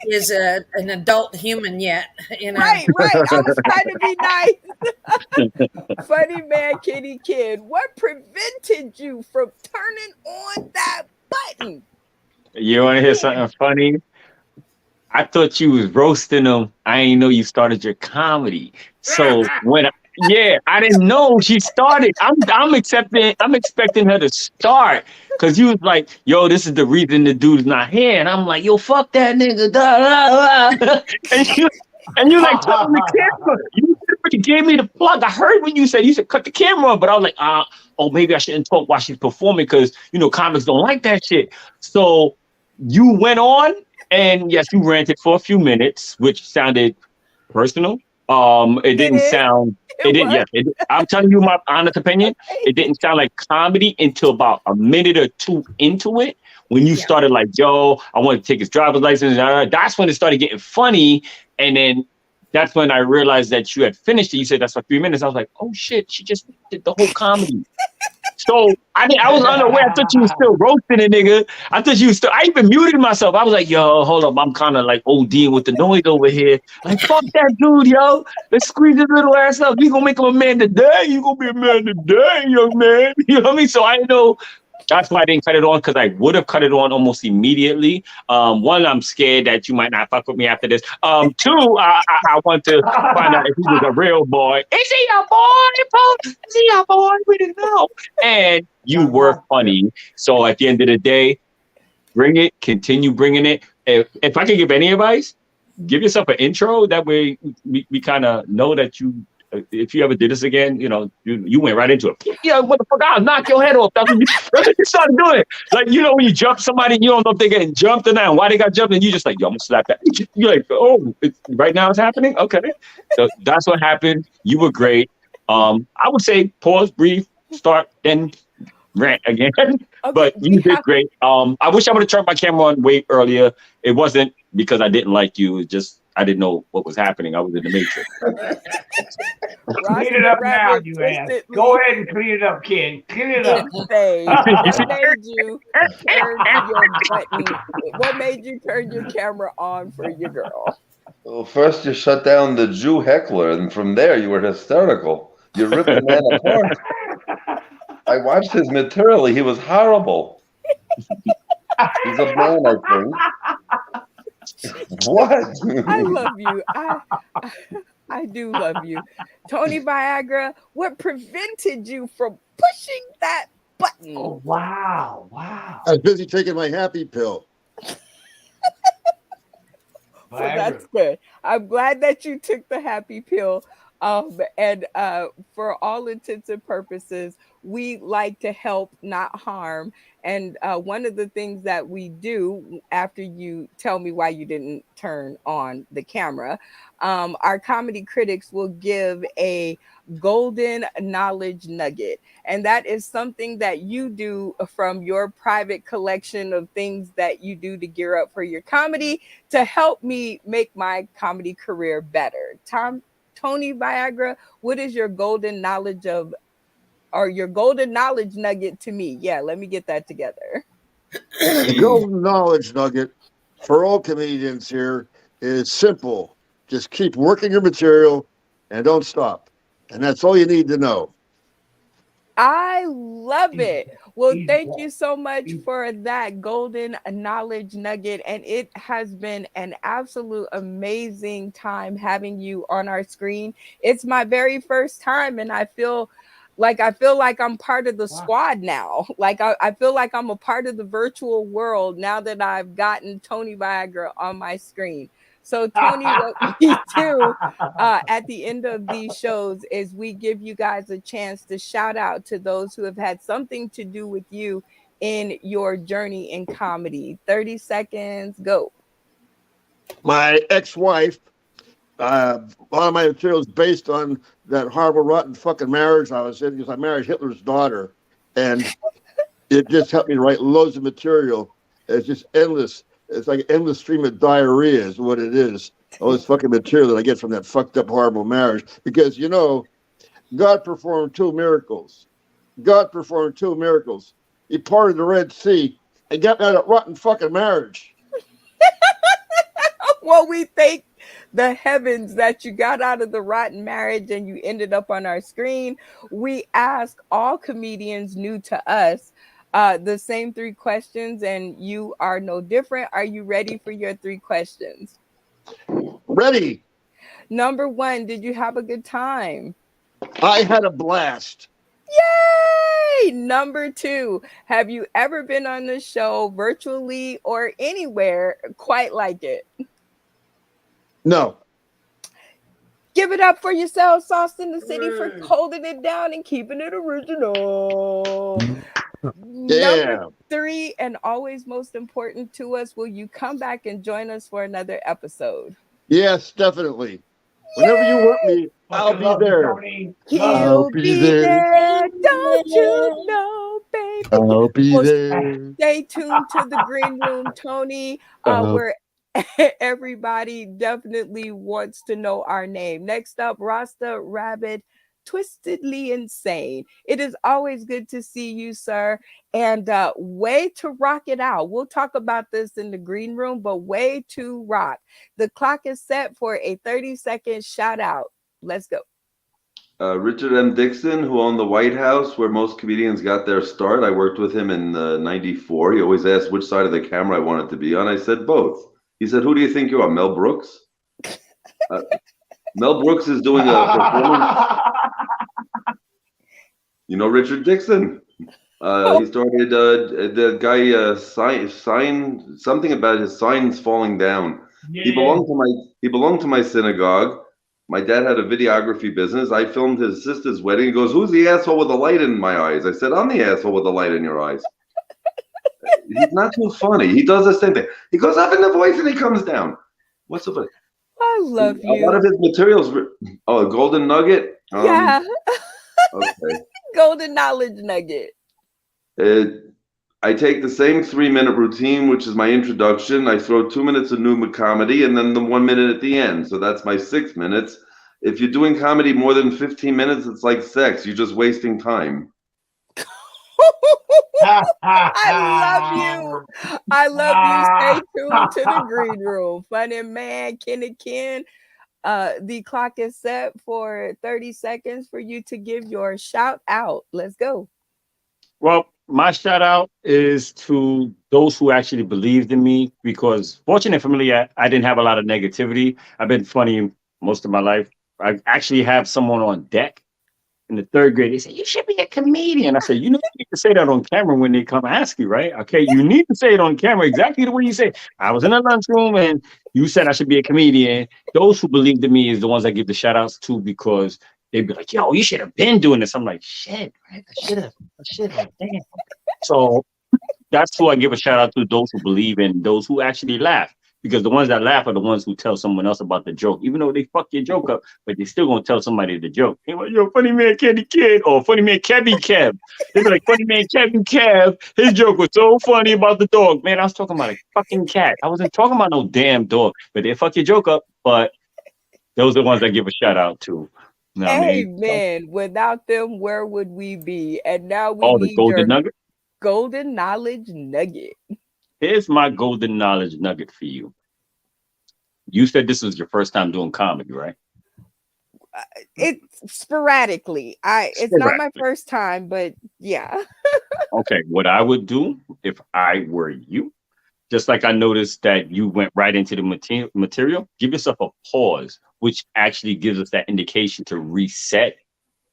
Speaker 7: is an adult human yet,
Speaker 1: Right. I was trying to be nice. Funny man, Kitty Kid, what prevented you from turning on that button?
Speaker 8: You want to hear something funny? I thought you was roasting them. I ain't know you started your comedy. So I didn't know she started. I'm expecting her to start because you was like, yo, this is the reason the dude's not here. And I'm like, yo, fuck that nigga. Da, da, da. And you like turn the camera. You already gave me the plug. I heard when you said cut the camera on, but I was like, maybe I shouldn't talk while she's performing because comics don't like that shit. So you went on, and yes, you ranted for a few minutes, which sounded personal. It didn't sound. It didn't. Yes, I'm telling you my honest opinion. It didn't sound like comedy until about a minute or two into it. When you started like, yo, I want to take his driver's license. That's when it started getting funny. And then that's when I realized that you had finished it. You said that's for 3 minutes. I was like, oh shit, she just did the whole comedy. So I was unaware. I thought you was still roasting a nigga. I thought you was still. I even muted myself. I was like, yo, hold up. I'm kind of like ODing with the noise over here. Like, fuck that dude, yo. Let's squeeze his little ass up. We gonna make him a man today. You gonna be a man today, young man. You know what I mean? So I didn't know That's why I didn't cut it on, because I would have cut it on almost immediately. One, I'm scared that you might not fuck with me after this. Two, I want to find out if he was a real boy. Is he a boy, folks? Is he a boy? We didn't know. And you were funny. So at the end of the day, bring it, continue bringing it. If I can give any advice, give yourself an intro. That way we kind of know that you, if you ever did this again, you went right into it. Yeah, motherfucker, I'll knock your head off. That's what you started doing. Like, when you jump somebody, you don't know if they're getting jumped or not, and why they got jumped, and you just like, yo, I'm gonna slap that. You're like, oh, right now it's happening? Okay. So that's what happened. You were great. I would say pause, breathe, start, then rant again.
Speaker 1: Okay,
Speaker 8: but you did great. I wish I would have turned my camera on way earlier. It wasn't because I didn't like you. It's just I didn't know what was happening. I was in the matrix.
Speaker 4: Clean it up now, you ass. Go ahead and clean it up, kid. Clean it up.
Speaker 1: What made you turn your button? What made you turn your camera on for your girl?
Speaker 6: Well, first you shut down the Jew heckler, and from there you were hysterical. You ripped the man apart. I watched his material. He was horrible. He's a man, I think. What?
Speaker 1: I love you. I do love you. Tony Viagra, what prevented you from pushing that button?
Speaker 4: Oh, wow.
Speaker 5: I was busy taking my happy pill.
Speaker 1: Well, that's good. I'm glad that you took the happy pill. And for all intents and purposes, we like to help, not harm. And one of the things that we do after you tell me why you didn't turn on the camera, our comedy critics will give a golden knowledge nugget. And that is something that you do from your private collection of things that you do to gear up for your comedy to help me make my comedy career better. Tony Viagra, what is your golden knowledge your golden knowledge nugget to me? Yeah, let me get that together.
Speaker 5: The golden knowledge nugget for all comedians here is simple. Just keep working your material and don't stop. And that's all you need to know.
Speaker 1: I love it. Well, thank you so much for that golden knowledge nugget. And it has been an absolute amazing time having you on our screen. It's my very first time, and I feel like I'm part of the squad now. Like I feel like I'm a part of the virtual world now that I've gotten Tony Viagra on my screen. So, Tony, what we do at the end of these shows is we give you guys a chance to shout out to those who have had something to do with you in your journey in comedy. 30 seconds, go.
Speaker 5: My ex-wife, a lot of my material is based on that horrible, rotten fucking marriage I was in because I married Hitler's daughter. And it just helped me write loads of material. It's just endless. It's like an endless stream of diarrhea is what it is. All this fucking material that I get from that fucked up, horrible marriage. Because, God performed two miracles. God performed two miracles. He parted the Red Sea and got me out of that rotten fucking marriage.
Speaker 1: Well, we thank the heavens that you got out of the rotten marriage and you ended up on our screen. We ask all comedians new to us the same three questions, and you are no different. Are you ready for your three questions?
Speaker 5: Ready.
Speaker 1: Number one, did you have a good time?
Speaker 5: I had a blast.
Speaker 1: Yay! Number two, have you ever been on the show virtually or anywhere quite like it?
Speaker 5: No.
Speaker 1: Give it up for yourself, Sauce in the City, for holding it down and keeping it original.
Speaker 5: Yeah.
Speaker 1: Number three, and always most important to us, will you come back and join us for another episode?
Speaker 5: Yes, definitely. Whenever you want me, I'll be there.
Speaker 1: He'll be there. Don't you know, baby?
Speaker 5: I'll be there.
Speaker 1: Stay tuned to the Green Room, Tony, where everybody definitely wants to know our name. Next up, Rasta Rabbit, Twistedly Insane. It is always good to see you, sir. And way to rock it out. We'll talk about this in the green room, but way to rock. The clock is set for a 30-second shout out. Let's go.
Speaker 6: Richard M. Dixon, who owned the White House, where most comedians got their start. I worked with him in '94. He always asked which side of the camera I wanted to be on. I said both. He said, "Who do you think you are, Mel Brooks?" Mel Brooks is doing a performance. You know Richard Dixon. He started the guy sign something about his signs falling down. He belonged to my synagogue. My dad had a videography business. I filmed his sister's wedding. He goes, "Who's the asshole with the light in my eyes?" I said, "I'm the asshole with the light in your eyes." He's not too funny. He does the same thing. He goes up in the voice and he comes down. What's so funny?
Speaker 1: I love
Speaker 6: A lot
Speaker 1: you.
Speaker 6: of his materials. Oh, Golden Nugget.
Speaker 1: Yeah.
Speaker 6: Okay.
Speaker 1: Golden knowledge nugget.
Speaker 6: I take the same 3-minute routine, which is my introduction. I throw 2 minutes of new comedy and then the 1 minute at the end. So that's my 6 minutes. If you're doing comedy more than 15 minutes, it's like sex. You're just wasting time.
Speaker 1: I love you. I love you. Stay tuned to the green room. Funny man, Kenny Ken. The clock is set for 30 seconds for you to give your shout out. Let's go.
Speaker 8: Well, my shout out is to those who actually believed in me because fortunately for me, I didn't have a lot of negativity. I've been funny most of my life. I actually have someone on deck in the third grade. They said, "You should be a comedian." I said, "You know, you need to say that on camera when they come ask you, right? Okay, you need to say it on camera exactly the way you say. I was in a lunchroom and you said I should be a comedian." Those who believed in me is the ones I give the shout outs to because they'd be like, "Yo, you should have been doing this." I'm like, "Shit, right? I should have. Damn." So that's who I give a shout out to, those who believe and those who actually laugh. Because the ones that laugh are the ones who tell someone else about the joke, even though they fuck your joke up, but they still gonna tell somebody the joke. They like, "Yo, funny man Kenny Kid," or "Funny man Kevy Kev." They be like, "Funny man Kevin Kev, his joke was so funny about the dog." Man, I was talking about a fucking cat. I wasn't talking about no damn dog. But they fuck your joke up. But those are the ones I give a shout out to. You know what I mean?
Speaker 1: Amen. Without them, where would we be? And now we
Speaker 8: Oh, the
Speaker 1: need
Speaker 8: golden
Speaker 1: your
Speaker 8: nugget.
Speaker 1: golden knowledge nugget.
Speaker 8: Here's my golden knowledge nugget for you. You said this was your first time doing comedy, right?
Speaker 1: It's sporadically. It's not my
Speaker 8: Sporadically.
Speaker 1: first time, but yeah.
Speaker 8: Okay, what I would do if I were you, just like I noticed that you went right into the material, give yourself a pause, which actually gives us that indication to reset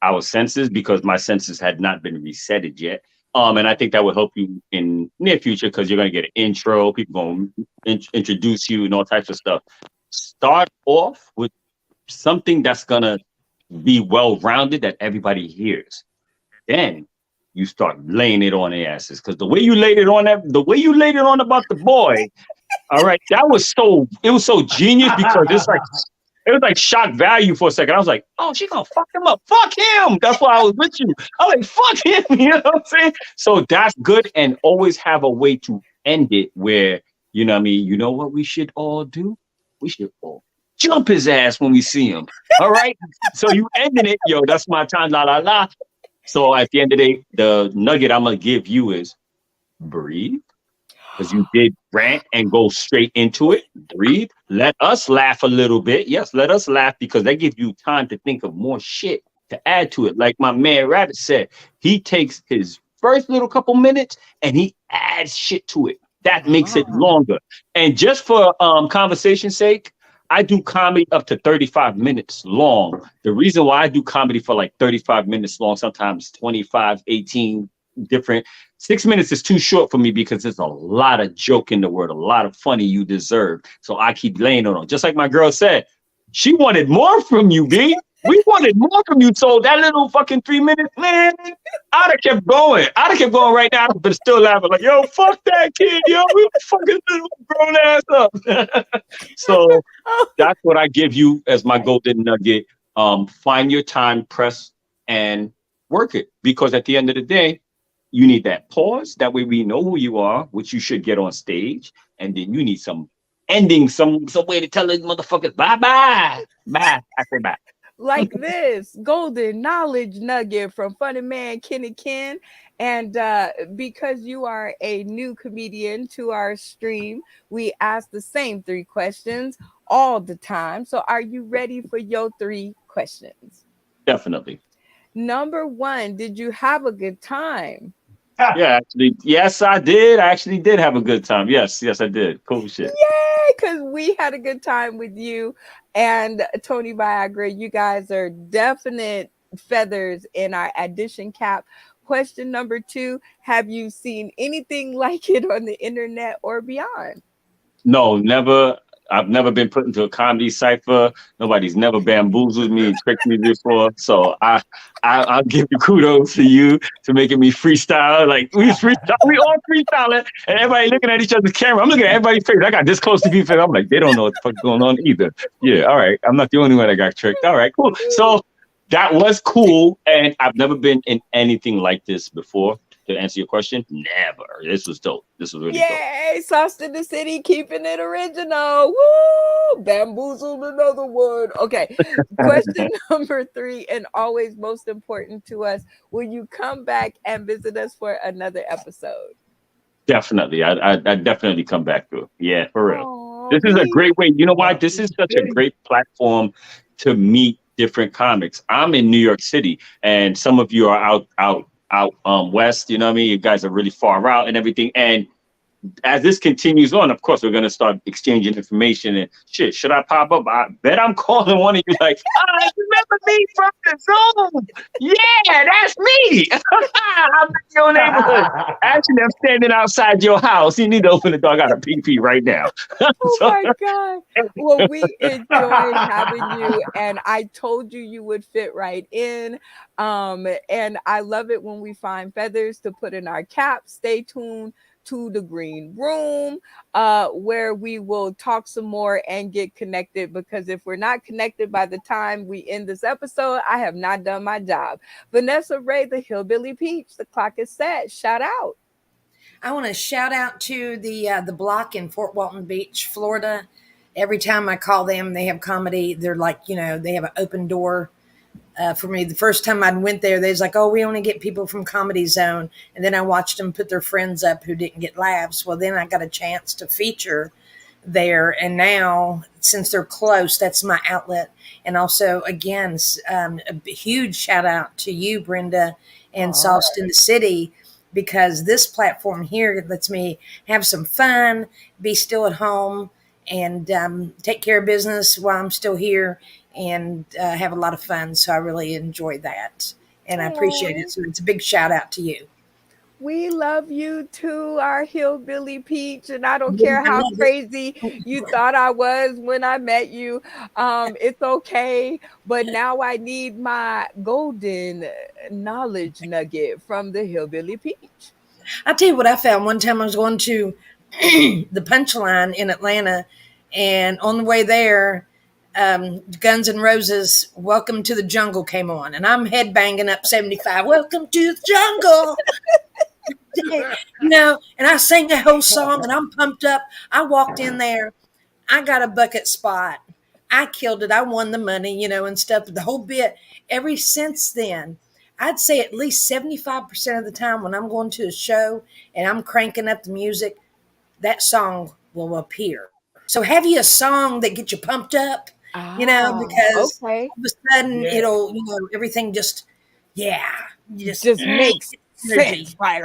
Speaker 8: our senses because my senses had not been resetted yet. And I think that will help you in near future because you're going to get an intro, people going to introduce you and all types of stuff. Start off with something that's going to be well rounded that everybody hears. Then you start laying it on their asses because the way you laid it on about the boy, all right, it was so genius because it was like shock value for a second. I was like, "Oh, she gonna fuck him up. Fuck him." That's why I was with you. I was like, "Fuck him." You know what I'm saying? So that's good. And always have a way to end it where, you know what I mean? You know what we should all do? We should all jump his ass when we see him. All right. So you ending it, yo, that's my time, la la la. So at the end of the day, the nugget I'm gonna give you is breathe. Because you did rant and go straight into it. Breathe. Let us laugh a little bit. Yes, let us laugh because that gives you time to think of more shit to add to it. Like my man Rabbit said, he takes his first little couple minutes and he adds shit to it. That makes it longer. And just for conversation's sake, I do comedy up to 35 minutes long. The reason why I do comedy for like 35 minutes long, sometimes 25, 18 different. 6 minutes is too short for me because there's a lot of joke in the word, a lot of funny you deserve. So I keep laying on. Just like my girl said, she wanted more from you, B. We wanted more from you. So that little fucking 3 minutes, man, I'd have kept going. I'd have kept going right now, but still laughing like, "Yo, fuck that kid, yo. We fucking little grown ass up." So that's what I give you as my golden nugget. Find your time, press, and work it. Because at the end of the day, you need that pause. That way we know who you are, which you should get on stage. And then you need some ending, some way to tell these motherfuckers bye-bye. Bye. I say bye.
Speaker 1: Like this golden knowledge nugget from funny man Kenny Ken. And because you are a new comedian to our stream, we ask the same 3 questions all the time. So are you ready for your 3 questions?
Speaker 8: Definitely.
Speaker 1: Number one, did you have a good time?
Speaker 8: Yeah, actually, yes, I did. I actually did have a good time. Yes, yes, I did. Cool shit.
Speaker 1: Yay! Because we had a good time with you and Tony Viagra. You guys are definite feathers in our addition cap. Question number two, have you seen anything like it on the internet or beyond?
Speaker 8: No, never. I've never been put into a comedy cipher. Nobody's never bamboozled me and tricked me before. So I'll give you kudos to you to making me freestyle. Like we all freestyling, and everybody looking at each other's camera. I'm looking at everybody's face. I got this close to people. I'm like, they don't know what the fuck's going on either. Yeah, all right. I'm not the only one that got tricked. All right, cool. So that was cool, and I've never been in anything like this before. To answer your question, never. This was dope. This was really dope.
Speaker 1: Yay! Sauce in the City, keeping it original. Woo! Bamboozled another one. Okay. Question number three, and always most important to us. Will you come back and visit us for another episode?
Speaker 8: Definitely. I definitely come back to it. Yeah, for real.
Speaker 1: Oh,
Speaker 8: This is a great way. You know why? This is such a great platform to meet different comics. I'm in New York City, and some of you are out west. You know what I mean? You guys are really far out and everything. And as this continues on, of course, we're going to start exchanging information and shit. Should I pop up? I bet I'm calling one of you like, I remember me from the Zoom. Yeah, that's me. I'm in your neighborhood. Actually, I'm standing outside your house. You need to open the door. I got a pee right now.
Speaker 1: Oh my God. Well, we enjoyed having you, and I told you you would fit right in. And I love it when we find feathers to put in our cap. Stay tuned to the green room, where we will talk some more and get connected, because if we're not connected by the time we end this episode, I have not done my job. Vanessa Ray, the Hillbilly Peach, the clock is set. Shout out.
Speaker 7: I want to shout out to the block in Fort Walton Beach, Florida. Every time I call them, they have comedy. They're like, they have an open door for me. The first time I went there, they was like, "Oh, we only get people from Comedy Zone." And then I watched them put their friends up who didn't get laughs. Well, then I got a chance to feature there. And now, since they're close, that's my outlet. And also, again, a huge shout out to you, Brenda, and Sauce in the City, because this platform here lets me have some fun, be still at home, and take care of business while I'm still here, and have a lot of fun. So I really enjoyed that, and I appreciate it. So it's a big shout out to you.
Speaker 1: We love you too, our Hillbilly Peach, and I don't care how crazy you thought I was when I met you. It's okay, but now I need my golden knowledge nugget from the Hillbilly Peach.
Speaker 7: I'll tell you what I found. One time I was going to the Punchline in Atlanta, and on the way there, Guns N' Roses' "Welcome to the Jungle" came on, and I'm headbanging up 75. Welcome to the jungle. And I sang the whole song, and I'm pumped up. I walked in there. I got a bucket spot. I killed it. I won the money, and stuff, the whole bit. Ever since then, I'd say at least 75% of the time when I'm going to a show and I'm cranking up the music, that song will appear. So have you a song that gets you pumped up, because all of a sudden it'll, everything just
Speaker 1: makes sense. Like,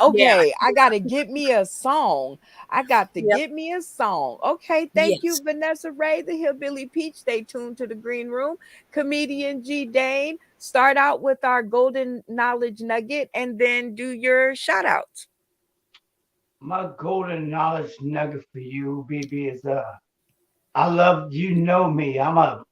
Speaker 1: okay, I got to get me a song. Get me a song. Okay, thank you, Vanessa Ray, the Hillbilly Peach. Stay tuned to the Green Room. Comedian G. Dane, start out with our golden knowledge nugget and then do your shout outs.
Speaker 4: My golden knowledge nugget for you, BB, is I love, me. I'm a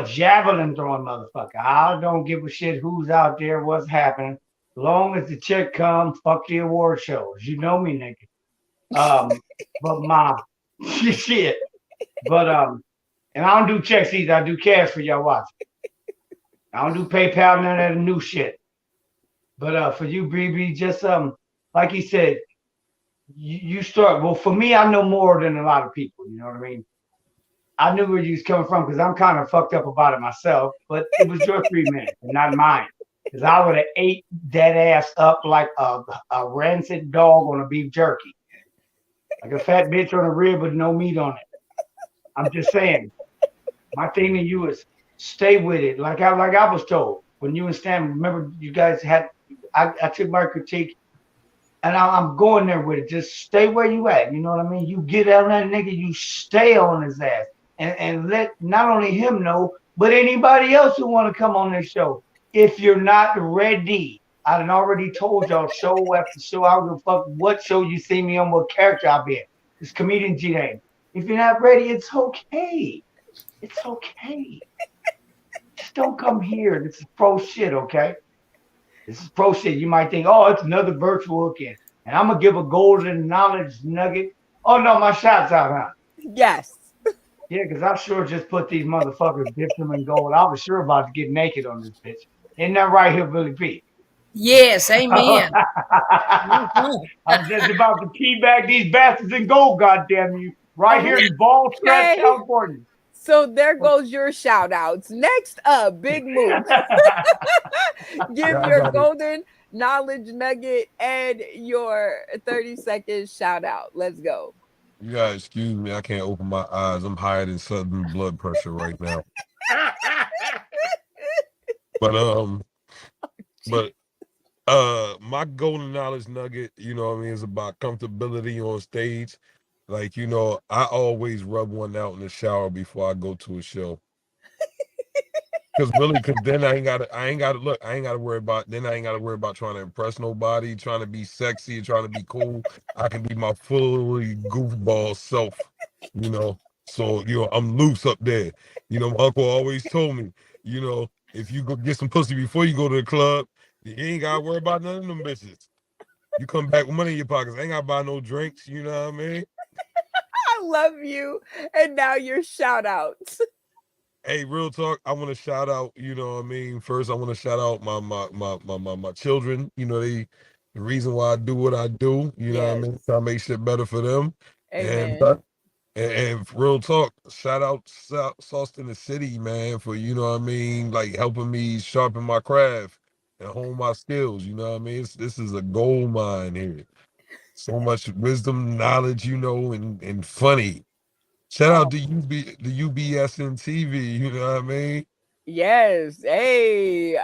Speaker 4: javelin throwing motherfucker. I don't give a shit who's out there, what's happening. Long as the check comes, fuck the award shows. You know me, nigga. But my shit. But and I don't do checks either. I do cash for y'all watch. I don't do PayPal, none of that new shit. But for you, BB, just like he said, you start. Well, for me, I know more than a lot of people. You know what I mean? I knew where you was coming from because I'm kind of fucked up about it myself. But it was your 3 minutes and not mine. Because I would have ate that ass up like a rancid dog on a beef jerky. Like a fat bitch on a rib with no meat on it. I'm just saying. My thing to you is stay with it. Like I was told when you and Stan, remember you guys had, I took my critique and I'm going there with it. Just stay where you at. You know what I mean? You get on that nigga, you stay on his ass and let not only him know, but anybody else who want to come on this show. If you're not ready, I done already told y'all show after show. I don't give a fuck what show you see me on, what character I'll be in. It's comedian G name. If you're not ready, it's okay. It's okay. Just don't come here. This is pro shit, okay? This is pro shit. You might think, oh, it's another virtual again. And I'm going to give a golden knowledge nugget. Oh, no, my shot's out, huh?
Speaker 1: Yes.
Speaker 4: Yeah, because I sure just put these motherfuckers, dipped them in gold. I was sure about to get naked on this bitch. Isn't that right here, Billy P?
Speaker 7: Yes, amen.
Speaker 4: I'm just about to teabag these bastards in gold, goddamn you. Right here in Ball Scratch,
Speaker 1: Okay.
Speaker 4: California.
Speaker 1: So there goes your shout outs. Next up, Big Mook. Give
Speaker 3: Yeah, I
Speaker 1: your
Speaker 3: got it.
Speaker 1: golden knowledge nugget and your 30-second shout out. Let's go.
Speaker 3: You guys, excuse me, I can't open my eyes. I'm higher than sudden blood pressure right now. But my golden knowledge nugget, you know what I mean, is about comfortability on stage. Like, you know, I always rub one out in the shower before I go to a show. Cause then I ain't gotta worry about trying to impress nobody, trying to be sexy, trying to be cool. I can be my fully goofball self, you know. So, you know, I'm loose up there. You know, my uncle always told me, you know, if you go get some pussy before you go to the club, you ain't gotta worry about none of them bitches. You come back with money in your pockets. I ain't gotta buy no drinks, you know what I mean?
Speaker 1: I love you. And now your shout outs.
Speaker 3: Hey, real talk. I want to shout out. You know what I mean. First, I want to shout out my children. You know, the reason why I do what I do. You know what I mean. Try to make shit better for them. And
Speaker 1: Amen.
Speaker 3: and real talk. Shout out Sauce in the City, man, for you know what I mean, like helping me sharpen my craft and hone my skills. You know what I mean. This is a gold mine here. So much wisdom, knowledge, you know, and funny. Shout out to the UBS and TV, you know what I mean?
Speaker 1: Yes. Hey,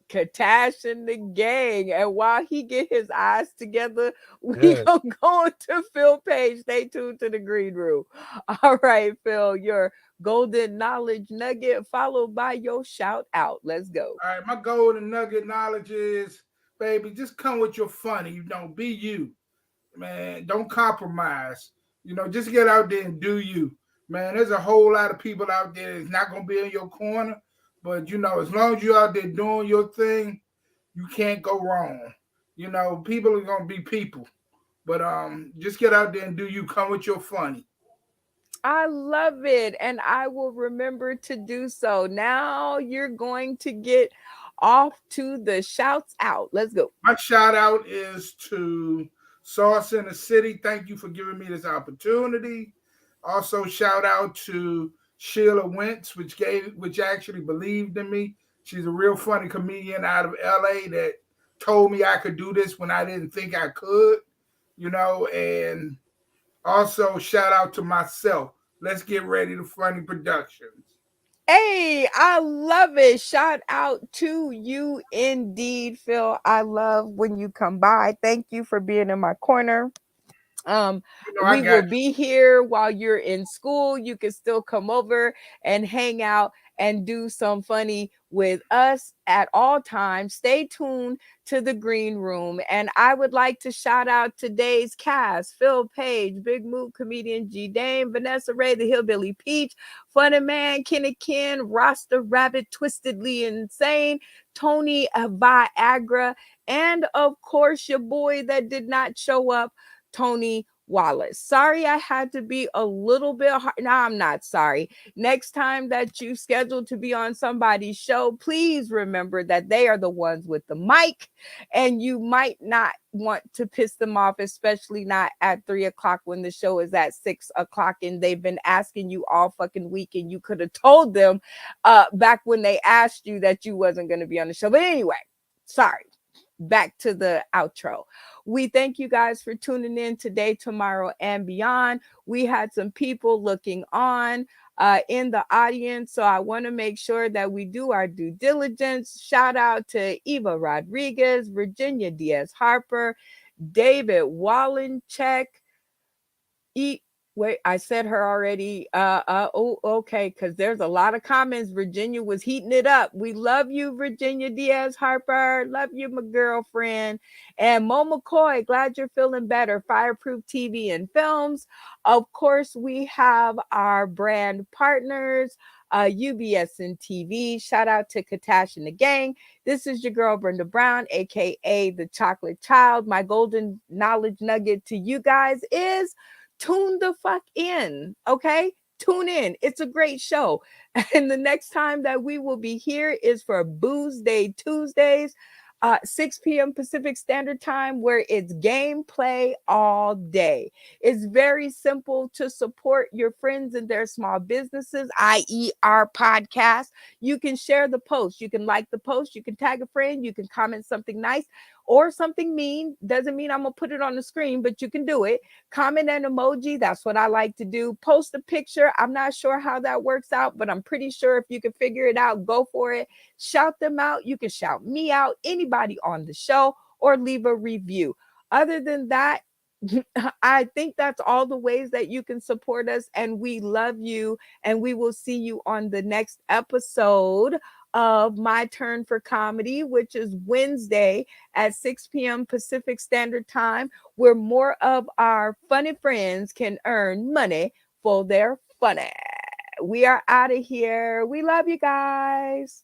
Speaker 1: Katash and the gang. And while he get his eyes together, we
Speaker 3: Yeah.
Speaker 1: gonna go to Phil Page. Stay tuned to the green room. All right, Phil, your golden knowledge nugget followed by your shout out. Let's go.
Speaker 2: All right, my golden nugget knowledge is, baby, just come with your funny. You know, be you, man. Don't compromise. You know, just get out there and do you, man. There's a whole lot of people out there that's not gonna be in your corner, but you know, as long as you're out there doing your thing, you can't go wrong. You know, people are gonna be people, but just get out there and do you. Come with your funny.
Speaker 1: I love it. And I will remember to do so. Now you're going to get off to the shouts out. Let's go.
Speaker 2: My shout out is to Sauce in the City. Thank you for giving me this opportunity. Also, shout out to Sheila Wentz, which actually believed in me. She's a real funny comedian out of LA that told me I could do this when I didn't think I could, you know, and also shout out to myself. Let's get ready to Funny Productions.
Speaker 1: Hey, I love it. Shout out to you indeed, Phil. I love when you come by. Thank you for being in my corner.
Speaker 2: You know, I
Speaker 1: We
Speaker 2: got
Speaker 1: will be here while you're in school. You can still come over and hang out and do some funny with us at all times. Stay tuned to the green room. And I would like to shout out today's cast: Phil Page, Big Mook, comedian G Dame, Vanessa Ray, the Hillbilly Peach, Funny Man, Kenny Ken, Rasta Rabbit, Twistedly Insane, Tony Viagra, and of course, your boy that did not show up, Tony Wallace. Sorry, I had to be a little bit hard. No, I'm not sorry. Next time that you schedule to be on somebody's show, please remember that they are the ones with the mic, and you might not want to piss them off, especially not at 3 o'clock when the show is at 6 o'clock and they've been asking you all fucking week, and you could have told them back when they asked you that you wasn't going to be on the show. But anyway, sorry. back to the outro. We thank you guys for tuning in today, tomorrow, and beyond. We had some people looking on in the audience, so I want to make sure that we do our due diligence. Shout out to Eva Rodriguez, Virginia Diaz Harper, David Wallencheck. Wait, I said her already. Oh, okay, because there's a lot of comments. Virginia was heating it up. We love you, Virginia Diaz Harper. Love you, my girlfriend. And Mo McCoy, glad you're feeling better. Fireproof TV and Films. Of course, we have our brand partners, UBS and TV. Shout out to Katash and the gang. This is your girl, Brenda Brown, aka the Chocolate Child. My golden knowledge nugget to you guys is tune the fuck in, okay? Tune in. It's a great show. And the next time that we will be here is for Booze Day Tuesdays, 6 p.m. Pacific Standard Time, where it's gameplay all day. It's very simple to support your friends and their small businesses, i.e., our podcast. You can share the post, you can like the post, you can tag a friend, you can comment something nice or something mean. Doesn't mean I'm gonna put it on the screen, but you can do it. Comment an emoji. That's what I like to do. Post a picture. I'm not sure how that works out, but I'm pretty sure if you can figure it out, go for it. Shout them out. You can shout me out, anybody on the show, or leave a review. Other than that, I think that's all the ways that you can support us, and we love you, and we will see you on the next episode of My Turn for Comedy, which is Wednesday at 6 p.m. Pacific Standard Time, where more of our funny friends can earn money for their funny. We are out of here. We love you guys.